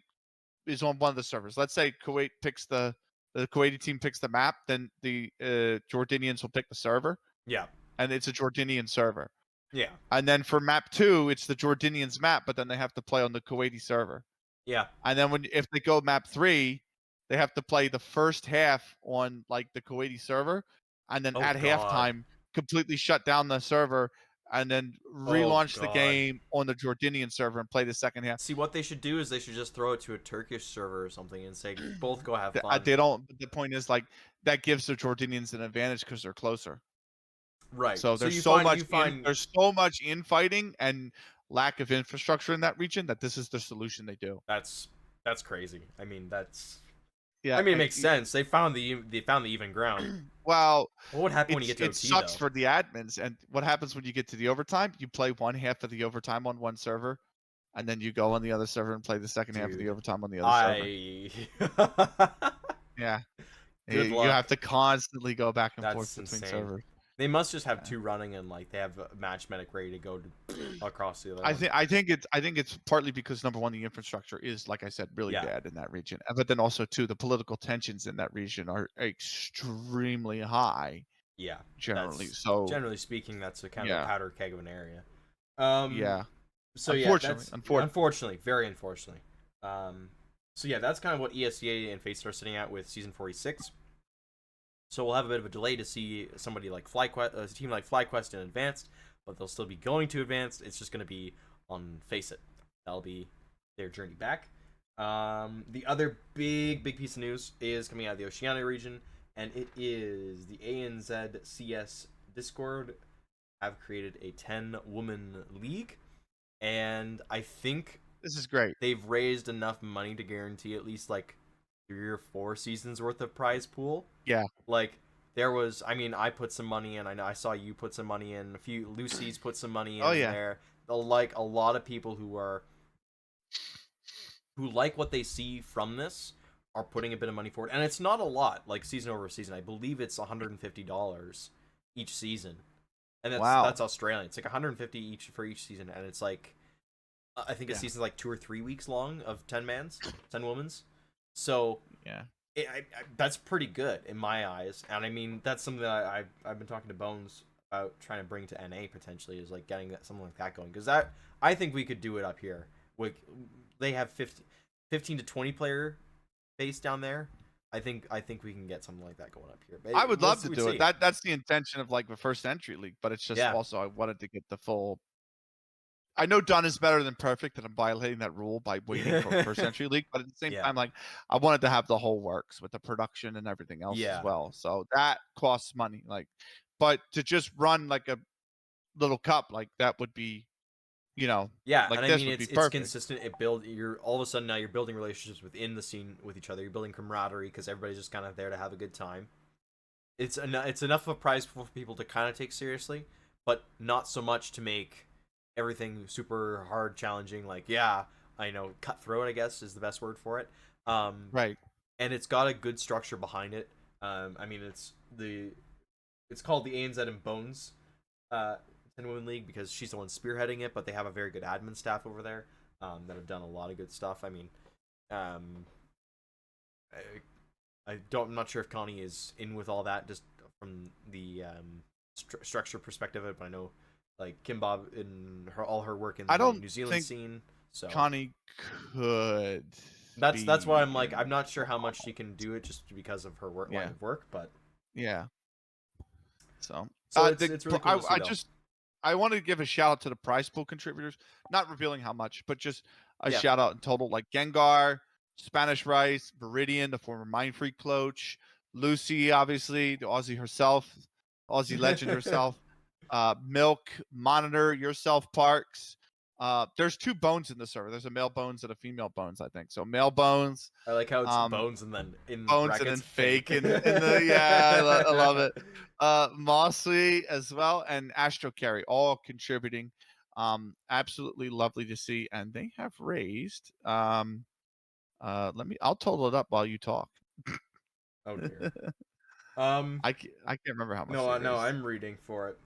is on one of the servers. Let's say Kuwait picks the Kuwaiti team picks the map, then the Jordanians will pick the server, Yeah. and it's a Jordanian server. Yeah. And then for map 2, it's the Jordanians map, but then they have to play on the Kuwaiti server. Yeah. And then if they go map 3, they have to play the first half on like the Kuwaiti server, and then Oh, at God. halftime completely shut down the server, and then Oh, relaunch the God. game on the Jordanian server and play the second half. See, what they should do is they should just throw it to a Turkish server or something and say, both go have fun. They don't. The point is like that gives the Jordanians an advantage because they're closer. Right. So there's there's so much infighting and lack of infrastructure in that region that this is the solution they do. That's crazy. I mean, Yeah, I mean, it makes sense. They found the even ground. Well, What would happen when you get to it OT, sucks though? for the admins. And what happens when you get to the overtime? You play one half of the overtime on one server, and then you go on the other server and play the second half of the Dude, overtime on the other server. Yeah, Good you luck. have to constantly go back and forth That's between insane. servers. They must just have two running, and like they have a match medic ready to go across the other I one. think it's partly because number one, the infrastructure is, like I said, really Yeah. bad in that region, but then also too, the political tensions in that region are extremely high. Yeah. Generally, That's, so generally speaking, that's a kind of yeah, a powder keg of an area. yeah. So yeah, Unfortunately, that's unfortunately, very unfortunately. So yeah, that's kind of what ESEA and Face are sitting at with season 46. So we'll have a bit of a delay to see somebody like FlyQuest, a team like FlyQuest in Advanced, but they'll still be going to Advanced. It's just going to be on Face It. That'll be their journey back. The other big piece of news is coming out of the Oceania region, and it is the ANZ CS Discord have created a 10-woman league, and I think this is great. they've raised enough money to guarantee at least like 3 or 4 seasons worth of prize pool. Yeah. Like there was, I mean, I put some money in. I know I saw you put some money in. A few Lucy's put some money Oh in yeah, there. Like a lot of people who like what they see from this are putting a bit of money forward, and it's not a lot. Like season over season, I believe it's $150 each season, and wow, that's Australian. It's like 150 each for each season, and it's like I think a yeah, season's like 2 or 3 weeks long of 10 women's. So yeah. that's pretty good in my eyes, and I mean that's something that I've been talking to Bones about trying to bring to NA potentially, is like getting something like that going, because that I think we could do it up here. With they have 15 to 20 player base down there. I think we can get something like that going up here. But I would love to we'd do see. it. That's the intention of like the first entry league, but it's just Yeah, also I wanted to get the full. I know done is better than perfect, and I'm violating that rule by waiting for first entry league. But at the same yeah, time, like I wanted to have the whole works with the production and everything else as yeah. well. So that costs money. Like, but to just run like a little cup like that would be, Yeah, like and I this mean would be it's perfect. consistent. You're all of a sudden now you're building relationships within the scene with each other. You're building camaraderie because everybody's just kind of there to have a good time. It's enough of a prize for people to kind of take seriously, but not so much to make everything super hard, challenging. Like, yeah, I know, cutthroat, I guess is the best word for it. Right. And it's got a good structure behind it. I mean, it's called the ANZ and Bones 10 Women League because she's the one spearheading it, but they have a very good admin staff over there that have done a lot of good stuff. I mean, um, I'm not sure if Connie is in with all that just from the structure perspective of it, but I know like Kim Bob and all her work in I the don't New Zealand think scene. So Connie could that's why be I'm like I'm not sure how much she involved. can do it just because of her line Yeah. of work, but Yeah. So, so it's really cool to see though. I wanted to give a shout out to the prize pool contributors, not revealing how much, but just a Yeah, shout out in total, like Gengar, Spanish Rice, Viridian, the former Mind Freak coach, Lucy, obviously, the Aussie herself, Aussie legend herself, Milk, Monitor, yourself, Parks. There's two bones in the server. There's a male bones and a female bones, I think. So male bones, I like how it's um, bones and then in bones and then brackets fake. fake in the yeah, I love it. Mosley as well and Astro Carry all contributing. Absolutely lovely to see, and they have raised. I'll total it up while you talk. Oh dear. Um, I can't remember how much no, they no, raised. I'm reading for it.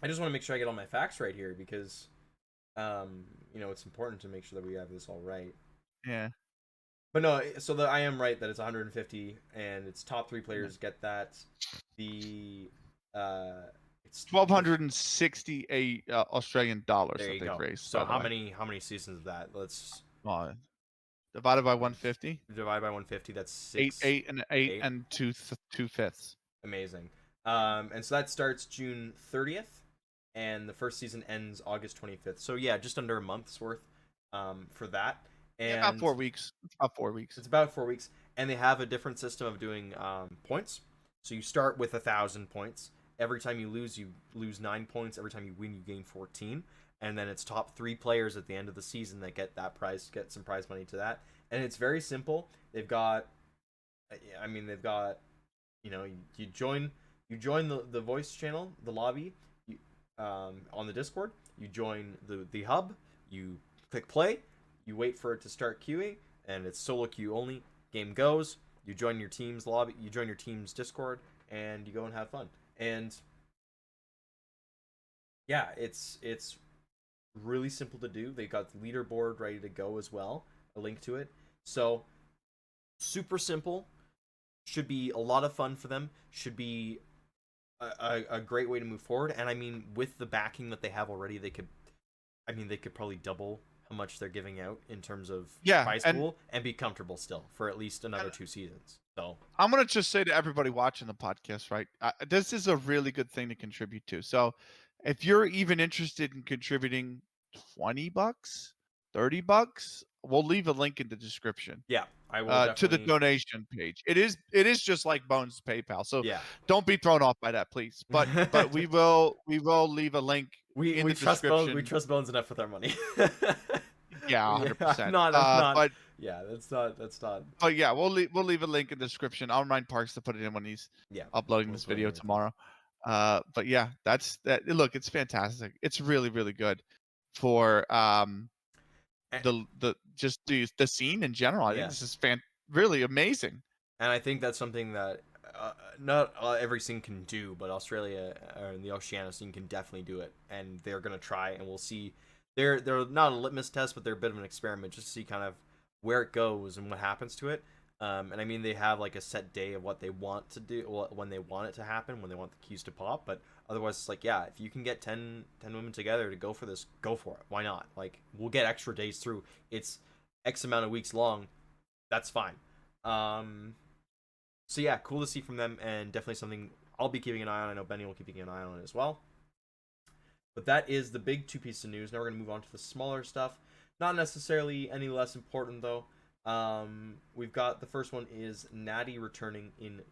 I just want to make sure I get all my facts right here because, it's important to make sure that we have this all right. Yeah, But no, so I am right that it's 150, and it's top three yeah. players get that. The uh, it's 1,268 Australian dollars there that you they've go. raised. So By the way, how many seasons of that? Let's divided by 150, divide by 150. That's eight, six, eight, and eight, eight. and two fifths. Amazing. And so that starts June 30th, and the first season ends August 25th. So yeah, just under a month's worth for that. Yeah, about And 4 weeks. It's about 4 weeks. it's about 4 weeks, and they have a different system of doing points. So you start with 1,000 points. Every time you lose 9 points. Every time you win, you gain 14. And then it's top three players at the end of the season that get that prize, get some prize money to that. And it's very simple. They've got, they've got, you join the voice channel, the lobby, on the Discord. You join the hub. You click play. You wait for it to start queuing, and it's solo queue only. Game goes. You join your team's lobby. You join your team's Discord, and you go and have fun. And yeah, it's really simple to do. They got the leaderboard ready to go as well. A link to it. So super simple. Should be a lot of fun for them. Should be a great way to move forward. And I mean, with the backing that they have already, they could probably double how much they're giving out in terms of Yeah, prize pool and be comfortable still for at least another 2 seasons. So I'm gonna just say to everybody watching the podcast, right? This is a really good thing to contribute to. So, if you're even interested in contributing $20, $30, we'll leave a link in the description yeah, I will to the definitely. donation page. It is just like Bones PayPal, so Yeah, don't be thrown off by that, please. But we will leave a link in we the trust Bones. We description. trust Bones enough with our money. Yeah, Yeah, 100%. I'm not. But Yeah, that's not. But yeah, we'll leave a link in the description. I'll remind Parks to put it in when he's Yeah, uploading we'll this put it in video everything. tomorrow. But yeah, that's that. Look, it's fantastic. It's really, really good for And, the just the scene in general. I think yeah, this is really amazing. and I think that's something that not every scene can do, but Australia or the Oceania scene can definitely do it, and they're gonna try, and we'll see. They're not a litmus test, but they're a bit of an experiment just to see kind of where it goes and what happens to it. And I mean, they have like a set day of what they want to do, when they want it to happen, when they want the keys to pop. But otherwise, it's like, yeah, if you can get 10 women together to go for this, go for it. Why not? Like, we'll get extra days through. It's X amount of weeks long. That's fine. So yeah, cool to see from them, and definitely something I'll be keeping an eye on. I know Benny will be keeping an eye on it as well. But that is the big two pieces of news. Now we're going to move on to the smaller stuff. Not necessarily any less important, though. We've got the first one is Natty returning into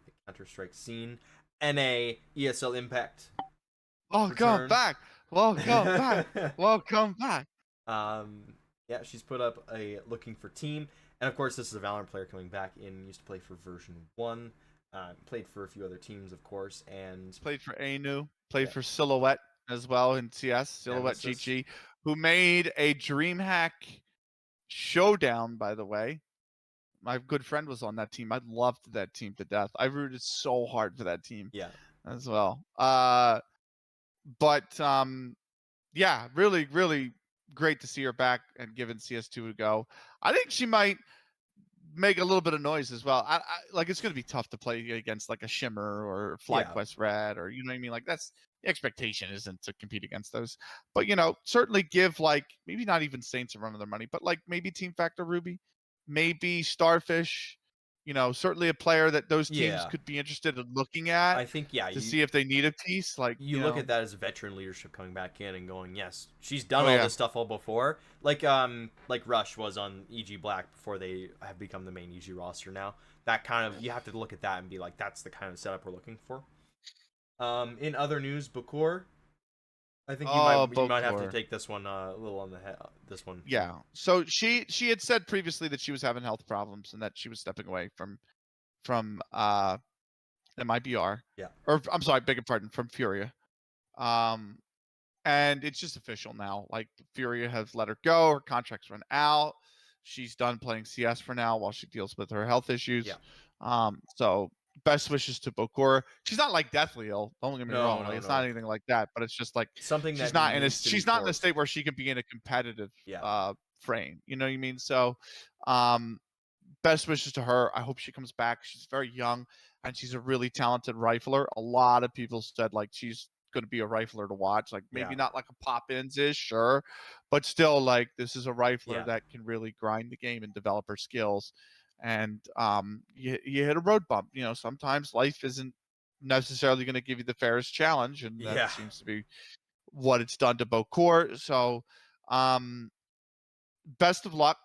the Counter-Strike scene. NA ESL Impact Welcome return. back. Welcome back. Welcome back. Yeah, she's put up a looking for team. And of course, this is a Valorant player coming back in. Used to play for version 1. Played for a few other teams, of course. And Played for Anu. Played yeah, for Silhouette as well in CS. Silhouette Nemesis. GG, who made a DreamHack showdown, by the way. My good friend was on that team. I loved that team to death. I rooted so hard for that team Yeah. as well. But yeah, really, really great to see her back and giving CS2 a go. I think she might make a little bit of noise as well. Like it's going to be tough to play against like a Shimmer or Yeah. FlyQuest Red, or you know what I mean. Like that's the expectation isn't to compete against those, but you know certainly give like maybe not even Saints a run of their money, but like maybe Team Factor Ruby, maybe Starfish. You know, certainly a player that those teams Yeah. could be interested in looking at I think, yeah, to you see if they need a piece. Like you you look know, at that as veteran leadership coming back in and going, yes, she's done oh all yeah, this stuff all before. Like Rush was on EG Black before they have become the main EG roster now. That kind of, you have to look at that and be like, that's the kind of setup we're looking for. In other news, Bakur, I think oh you might have to Bokor. take this one a little on the head. This one. Yeah. So she had said previously that she was having health problems and that she was stepping away from MIBR, Yeah. or I'm sorry, beg your pardon, from Furia. Um, and it's just official now. Like Furia has let her go. Her contract's run out. She's done playing CS for now while she deals with her health Yeah. issues. So best wishes to Bokura. She's not like deathly ill. Don't get me No, wrong. Like no, it's not no. anything like that. But it's just like Something she's that not in a needs to be she's not in a forced. state where she can be in a competitive Yeah. frame. You know what I mean? So um best wishes to her. I hope she comes back. She's very young and she's a really talented rifler. A lot of people said like she's going to be a rifler to watch. Like Yeah. maybe not like a Poppins is, sure, but still like this is a rifler Yeah. that can really grind the game and develop her skills. And you hit a road bump. You know, sometimes life isn't necessarily going to give you the fairest challenge, and that Yeah. seems to be what it's done to Beaucourt. So, um, best of luck,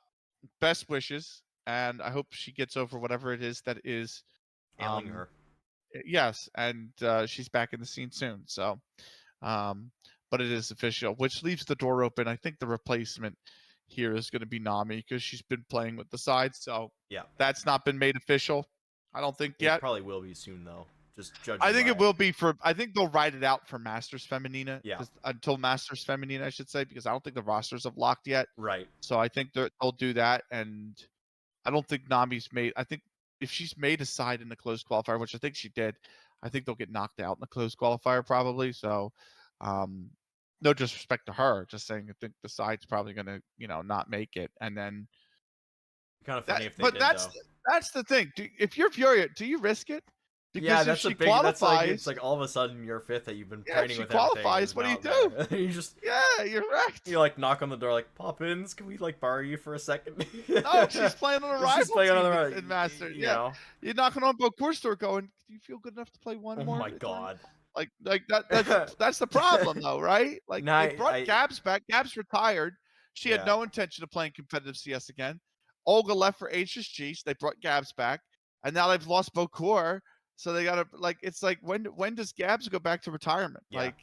best wishes, and I hope she gets over whatever it is that is. Ailing Um, her. yes, and she's back in the scene soon. So, um, but it is official, which leaves the door open. I think the replacement here is going to be Nami because she's been playing with the side. So Yeah. that's not been made official. I don't think It yet. probably will be soon though. Just I judging think it by. will be for. I think they'll write it out for Masters Feminina Yeah. until Masters Feminina, I should say, because I don't think the rosters have locked yet. Right. So I think they'll do that, and I don't think Nami's made. I think if she's made a side in the closed qualifier, which I think she did, I think they'll get knocked out in the closed qualifier probably. So, um, no disrespect to her, just saying I think the side's probably gonna not make it, and then Kind of that. funny if they But did though. that's the thing. If you're Furia, do you risk it? Yeah, Because if that's a she big. That's like, it's qualifies, like all of a sudden your fifth that you've been yeah, if training she with everything qualifies, is what do you now do? there. You just Yeah, you're right. you like knock on the door like Poppins, can we like borrow you for a second? No, she's playing on a She's rival playing on team the in Masters. you Yeah, know. you're knocking on Bocour's door, going, "Do you feel good enough to play one Oh more my time?" god. Like that's the problem though, right? Like Nah, they brought Gabs back. Gabs retired. She had yeah, no intention of playing competitive CS again. Olga left for HSG, so they brought Gabs back, and now they've lost Bocour. So they gotta like it's like when does Gabs go back to retirement? yeah, Like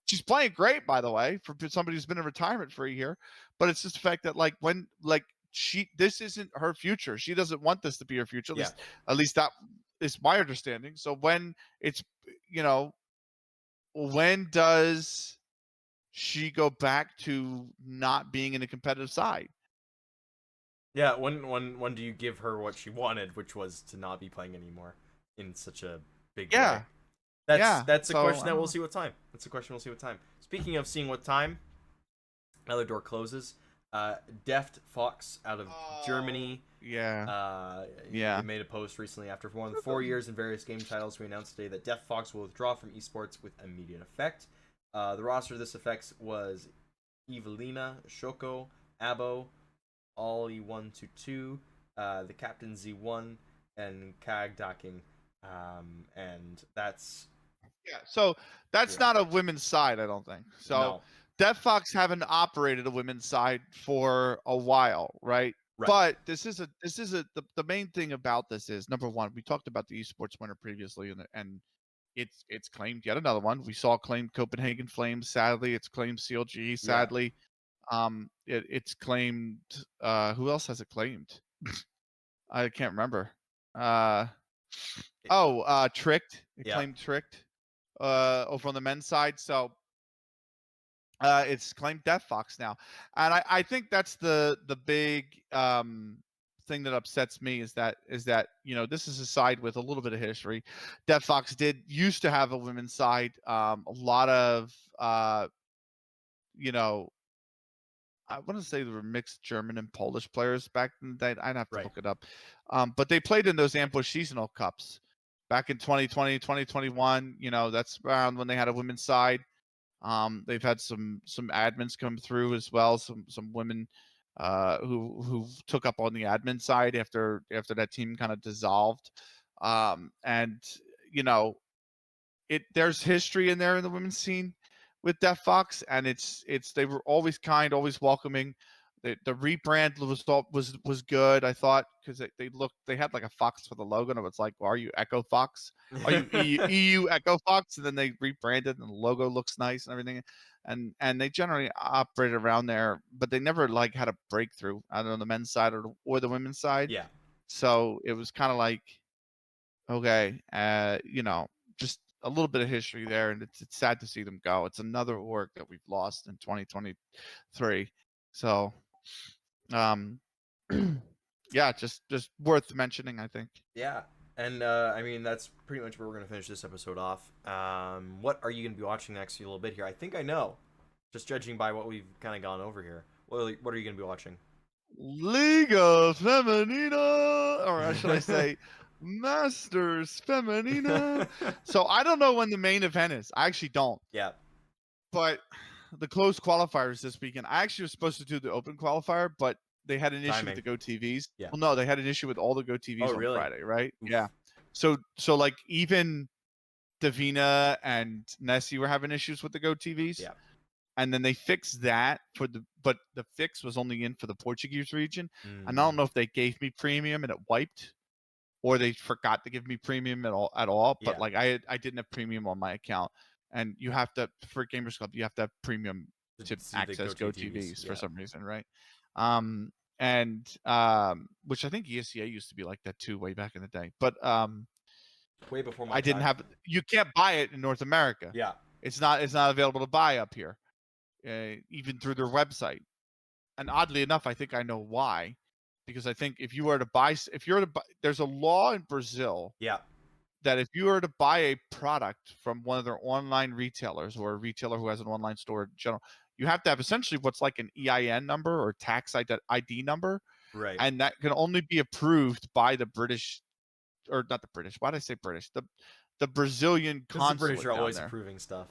she's playing great, by the way, for somebody who's been in retirement for a year. But it's just the fact that like when like this isn't her future. She doesn't want this to be her future. Yeah. At least that is my understanding. So when it's, you know, when does she go back to not being in a competitive side? Yeah, when do you give her what she wanted, which was to not be playing anymore in such a big way? Yeah, yeah. That's a So question I that don't we'll know. see with time. That's a question we'll see with time. Speaking of seeing what time, another door closes. Deft Fox out of Oh, Germany. yeah, They yeah. made a post recently after more than 4 years in various game titles. We announced today that Deft Fox will withdraw from esports with immediate effect. The roster this affects was Evelina, Shoko, Abo, Ollie 122, the Captain Z1, and Kag Daking. And that's Yeah, so that's yeah. not a women's side, I don't think. So No. Death Fox haven't operated a women's side for a while, right? Right. But the main thing about this is number one, we talked about the esports winner previously, and it's claimed yet another one. We saw claimed Copenhagen Flames, sadly. It's claimed CLG, Yeah. sadly. It's claimed. Who else has it claimed? I can't remember. Uh, Tricked. It Yeah. claimed Tricked over on the men's side. So it's claimed Death Fox now, and I think that's the big thing that upsets me is that this is a side with a little bit of history. Death Fox did used to have a women's side. A lot of you know I want to say there were mixed German and Polish players back in the day. I'd have to Right. look it up. But they played in those ambush seasonal cups back in 2020, 2021. That's around when they had a women's side. They've had some admins come through as well, some women who took up on the admin side after that team kind of dissolved. And you know, there's history in there in the women's scene with Def Fox, and it's they were always kind, always welcoming. The rebrand was good, I thought, because they had like a fox for the logo, and it was like, well, are you Echo Fox? Are you EU Echo Fox? And then they rebranded, and the logo looks nice and everything, and they generally operated around there, but they never like had a breakthrough either on the men's side or the women's side. Yeah. So it was kind of like, okay, just a little bit of history there, and it's sad to see them go. It's another org that we've lost in 2023. So, um, yeah, just worth mentioning, I think. Yeah. And I mean that's pretty much where we're gonna finish this episode off. What are you gonna be watching next? A little bit here. I think I know, just judging by what we've kind of gone over here. What are you gonna be watching? Liga Femenina, or should I say, Masters Femenina. So I don't know when the main event is. I actually don't. Yeah. But the closed qualifiers this weekend, I actually was supposed to do the open qualifier, but they had an issue with Timing. the Go TVs. Yeah. Well, no, they had an issue with all the Go Oh TVs on really? Friday, right? Oof. Yeah. So like even Davina and Nessie were having issues with the Go TVs. Yeah. And then they fixed that but the fix was only in for the Portuguese region. And I don't Mm. know if they gave me premium and it wiped, or they forgot to give me premium at all. But Yeah. like I didn't have premium on my account, and you have to, for Gamers Club, you have to have premium To to see the access Go Go TVs. TVs for Yeah. some reason, right? And which I think ESEA used to be like that too way back in the day. But Way before my I didn't time. have. You can't buy it in North America. Yeah. It's not available to buy up here, even through their website. And oddly enough, I think I know why, because I think if you were to buy, there's a law in Brazil Yeah. that if you were to buy a product from one of their online retailers or a retailer who has an online store in general, you have to have essentially what's like an EIN number or tax ID number, Right. and that can only be approved by the British, or not the British. Why did I say British? The Brazilian Because the British consulate are down always there. approving stuff.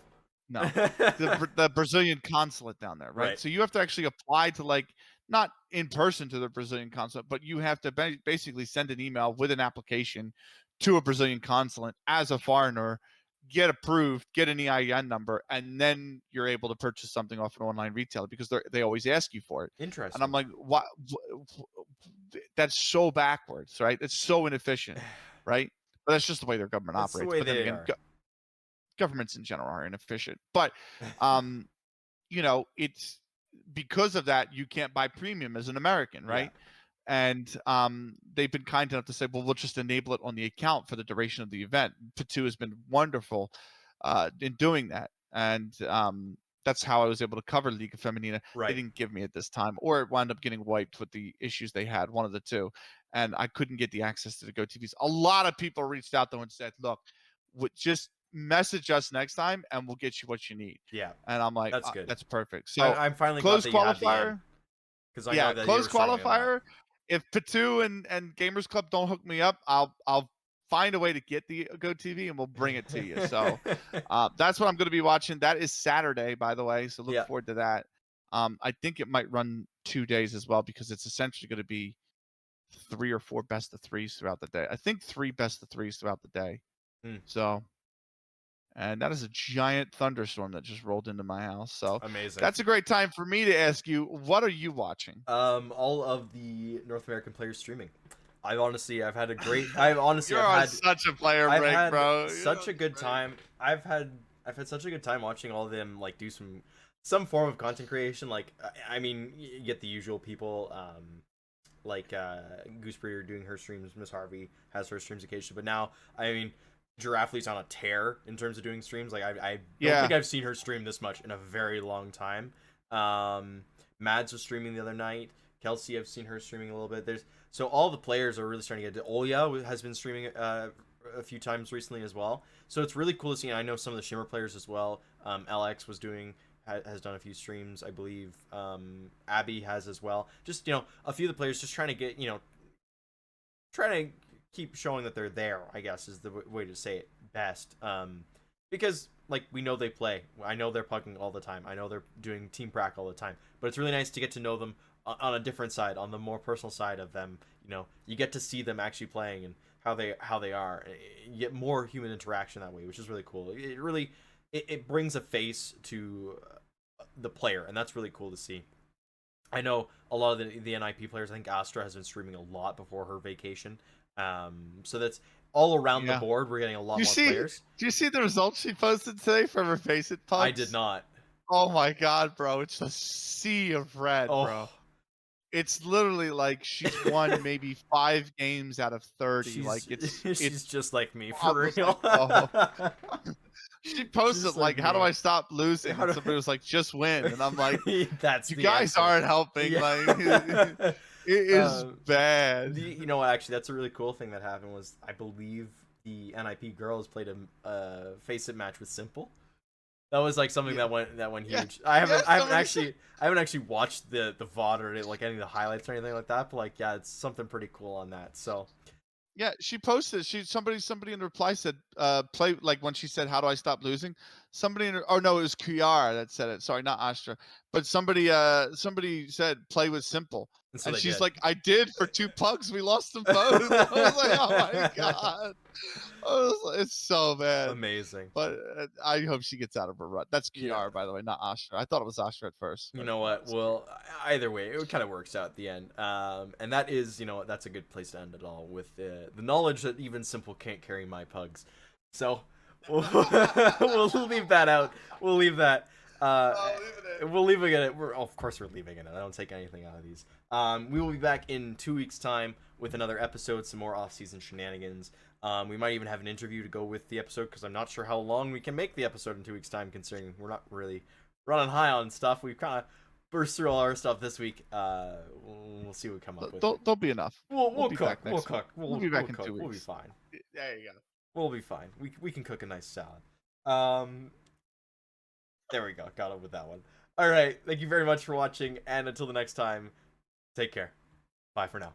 No, the Brazilian consulate down there, right? Right. So you have to actually apply to, like, not in person to the Brazilian consulate, but you have to basically send an email with an application to a Brazilian consulate as a foreigner, get approved, get an EIN number, and then you're able to purchase something off an online retailer because they always ask you for it. And I'm Interesting. like, what? That's so backwards, right? It's so inefficient, right? But that's just the way their government That's the operates. way But then they again, are. governments in general are inefficient. But it's because of that, you can't buy premium as an American, Yeah. right? And they've been kind enough to say, well, we'll just enable it on the account for the duration of the event. Patu has been wonderful in doing that, and that's how I was able to cover Liga Femenina. They Right. didn't give me at this time, or it wound up getting wiped with the issues they had, one of the two, and I couldn't get the access to the Go TVs. A lot of people reached out though and said, look, just message us next time, and we'll get you what you need. Yeah. And I'm like, That's good. that's perfect. So I'm finally glad close that you had the end qualifier. because I know Yeah, that you close were struggling on that. qualifier. If Patu and Gamers Club don't hook me up, I'll find a way to get the Go TV and we'll bring it to you. So that's what I'm going to be watching. That is Saturday, by the way. So look Yeah. forward to that. I think it might run 2 days as well because it's essentially going to be 3 or 4 best of threes throughout the day. I think 3 best of threes throughout the day. Mm, So, and that is a giant thunderstorm that just rolled into my house. So amazing. that's a great time for me to ask you, what are you watching? All of the North American players streaming. I've had a great. You're on such a player I've break, had bro. such a good time. I've had such a good time watching all of them like do some form of content creation. Like I mean, you get the usual people. Like Goose Breeder doing her streams. Miss Harvey has her streams occasionally, but now I mean, Giraffely's on a tear in terms of doing streams. Like I don't think I've seen her stream this much in a very long time. Mads was streaming the other night. Kelsey, I've seen her streaming a little bit. So all the players are really starting to get to. Oya has been streaming a few times recently as well. So it's really cool to see. And I know some of the Shimmer players as well. LX was has done a few streams, I believe. Abby has as well. Just a few of the players just trying to get trying to keep showing that they're there, I guess is the way to say it best. Because like we know they play. I know they're pucking all the time. I know they're doing team prac all the time. But it's really nice to get to know them on a different side, on the more personal side of them. You get to see them actually playing and how they are. You get more human interaction that way, which is really cool. It really it brings a face to the player, and that's really cool to see. I know a lot of the NIP players. I think Astra has been streaming a lot before her vacation. So that's all around the board. We're getting a lot more players. Do you see the results she posted today from her Face It pucks? I did not. Oh my god, bro! It's a sea of red, bro. It's literally like she's won maybe 5 games out of 30. She's just like me I for was real. like, oh. She posted Just like, like how do me. I stop losing? And somebody was like, just win. And I'm like, That's you the guys answer. aren't helping. Yeah. Like, it is bad. You know what? Actually, that's a really cool thing that happened. Was I believe the NIP girls played a face it match with Simple. That was like something that went huge. I haven't actually watched the VOD or like any of the highlights or anything like that. But like, yeah, it's something pretty cool on that. So. Yeah, she posted. Somebody in the reply said, "Play," like when she said, "How do I stop losing?" Somebody oh no, it was Kiara that said it. Sorry, not Astra, but somebody said, "Play with Simple," And so and they she's did. like, "I did for 2 pucks. We lost them both." I was like, "Oh my god!" It's so bad. Amazing. But I hope she gets out of her rut. That's Kiara, Yeah. by the way, not Astra. I thought it was Astra at first. You know what? Well, either way, it kind of works out at the end. And that is, that's a good place to end it all with the knowledge that even Simple can't carry my pugs. So we'll leave that out. We'll leave that. We'll leave it at it. Of course, we're leaving it. I don't take anything out of these. We will be back in 2 weeks' time with another episode, some more off-season shenanigans. We might even have an interview to go with the episode because I'm not sure how long we can make the episode in 2 weeks' time, considering we're not really running high on stuff. We've kind of burst through all our stuff this week. We'll see what we come up with. There'll be enough. We'll be cook. back next week. We'll be back in 2 weeks. We'll be fine. There you go. We'll be fine. We can cook a nice salad. There we go. Got it with that one. All right. Thank you very much for watching, and until the next time, take care. Bye for now.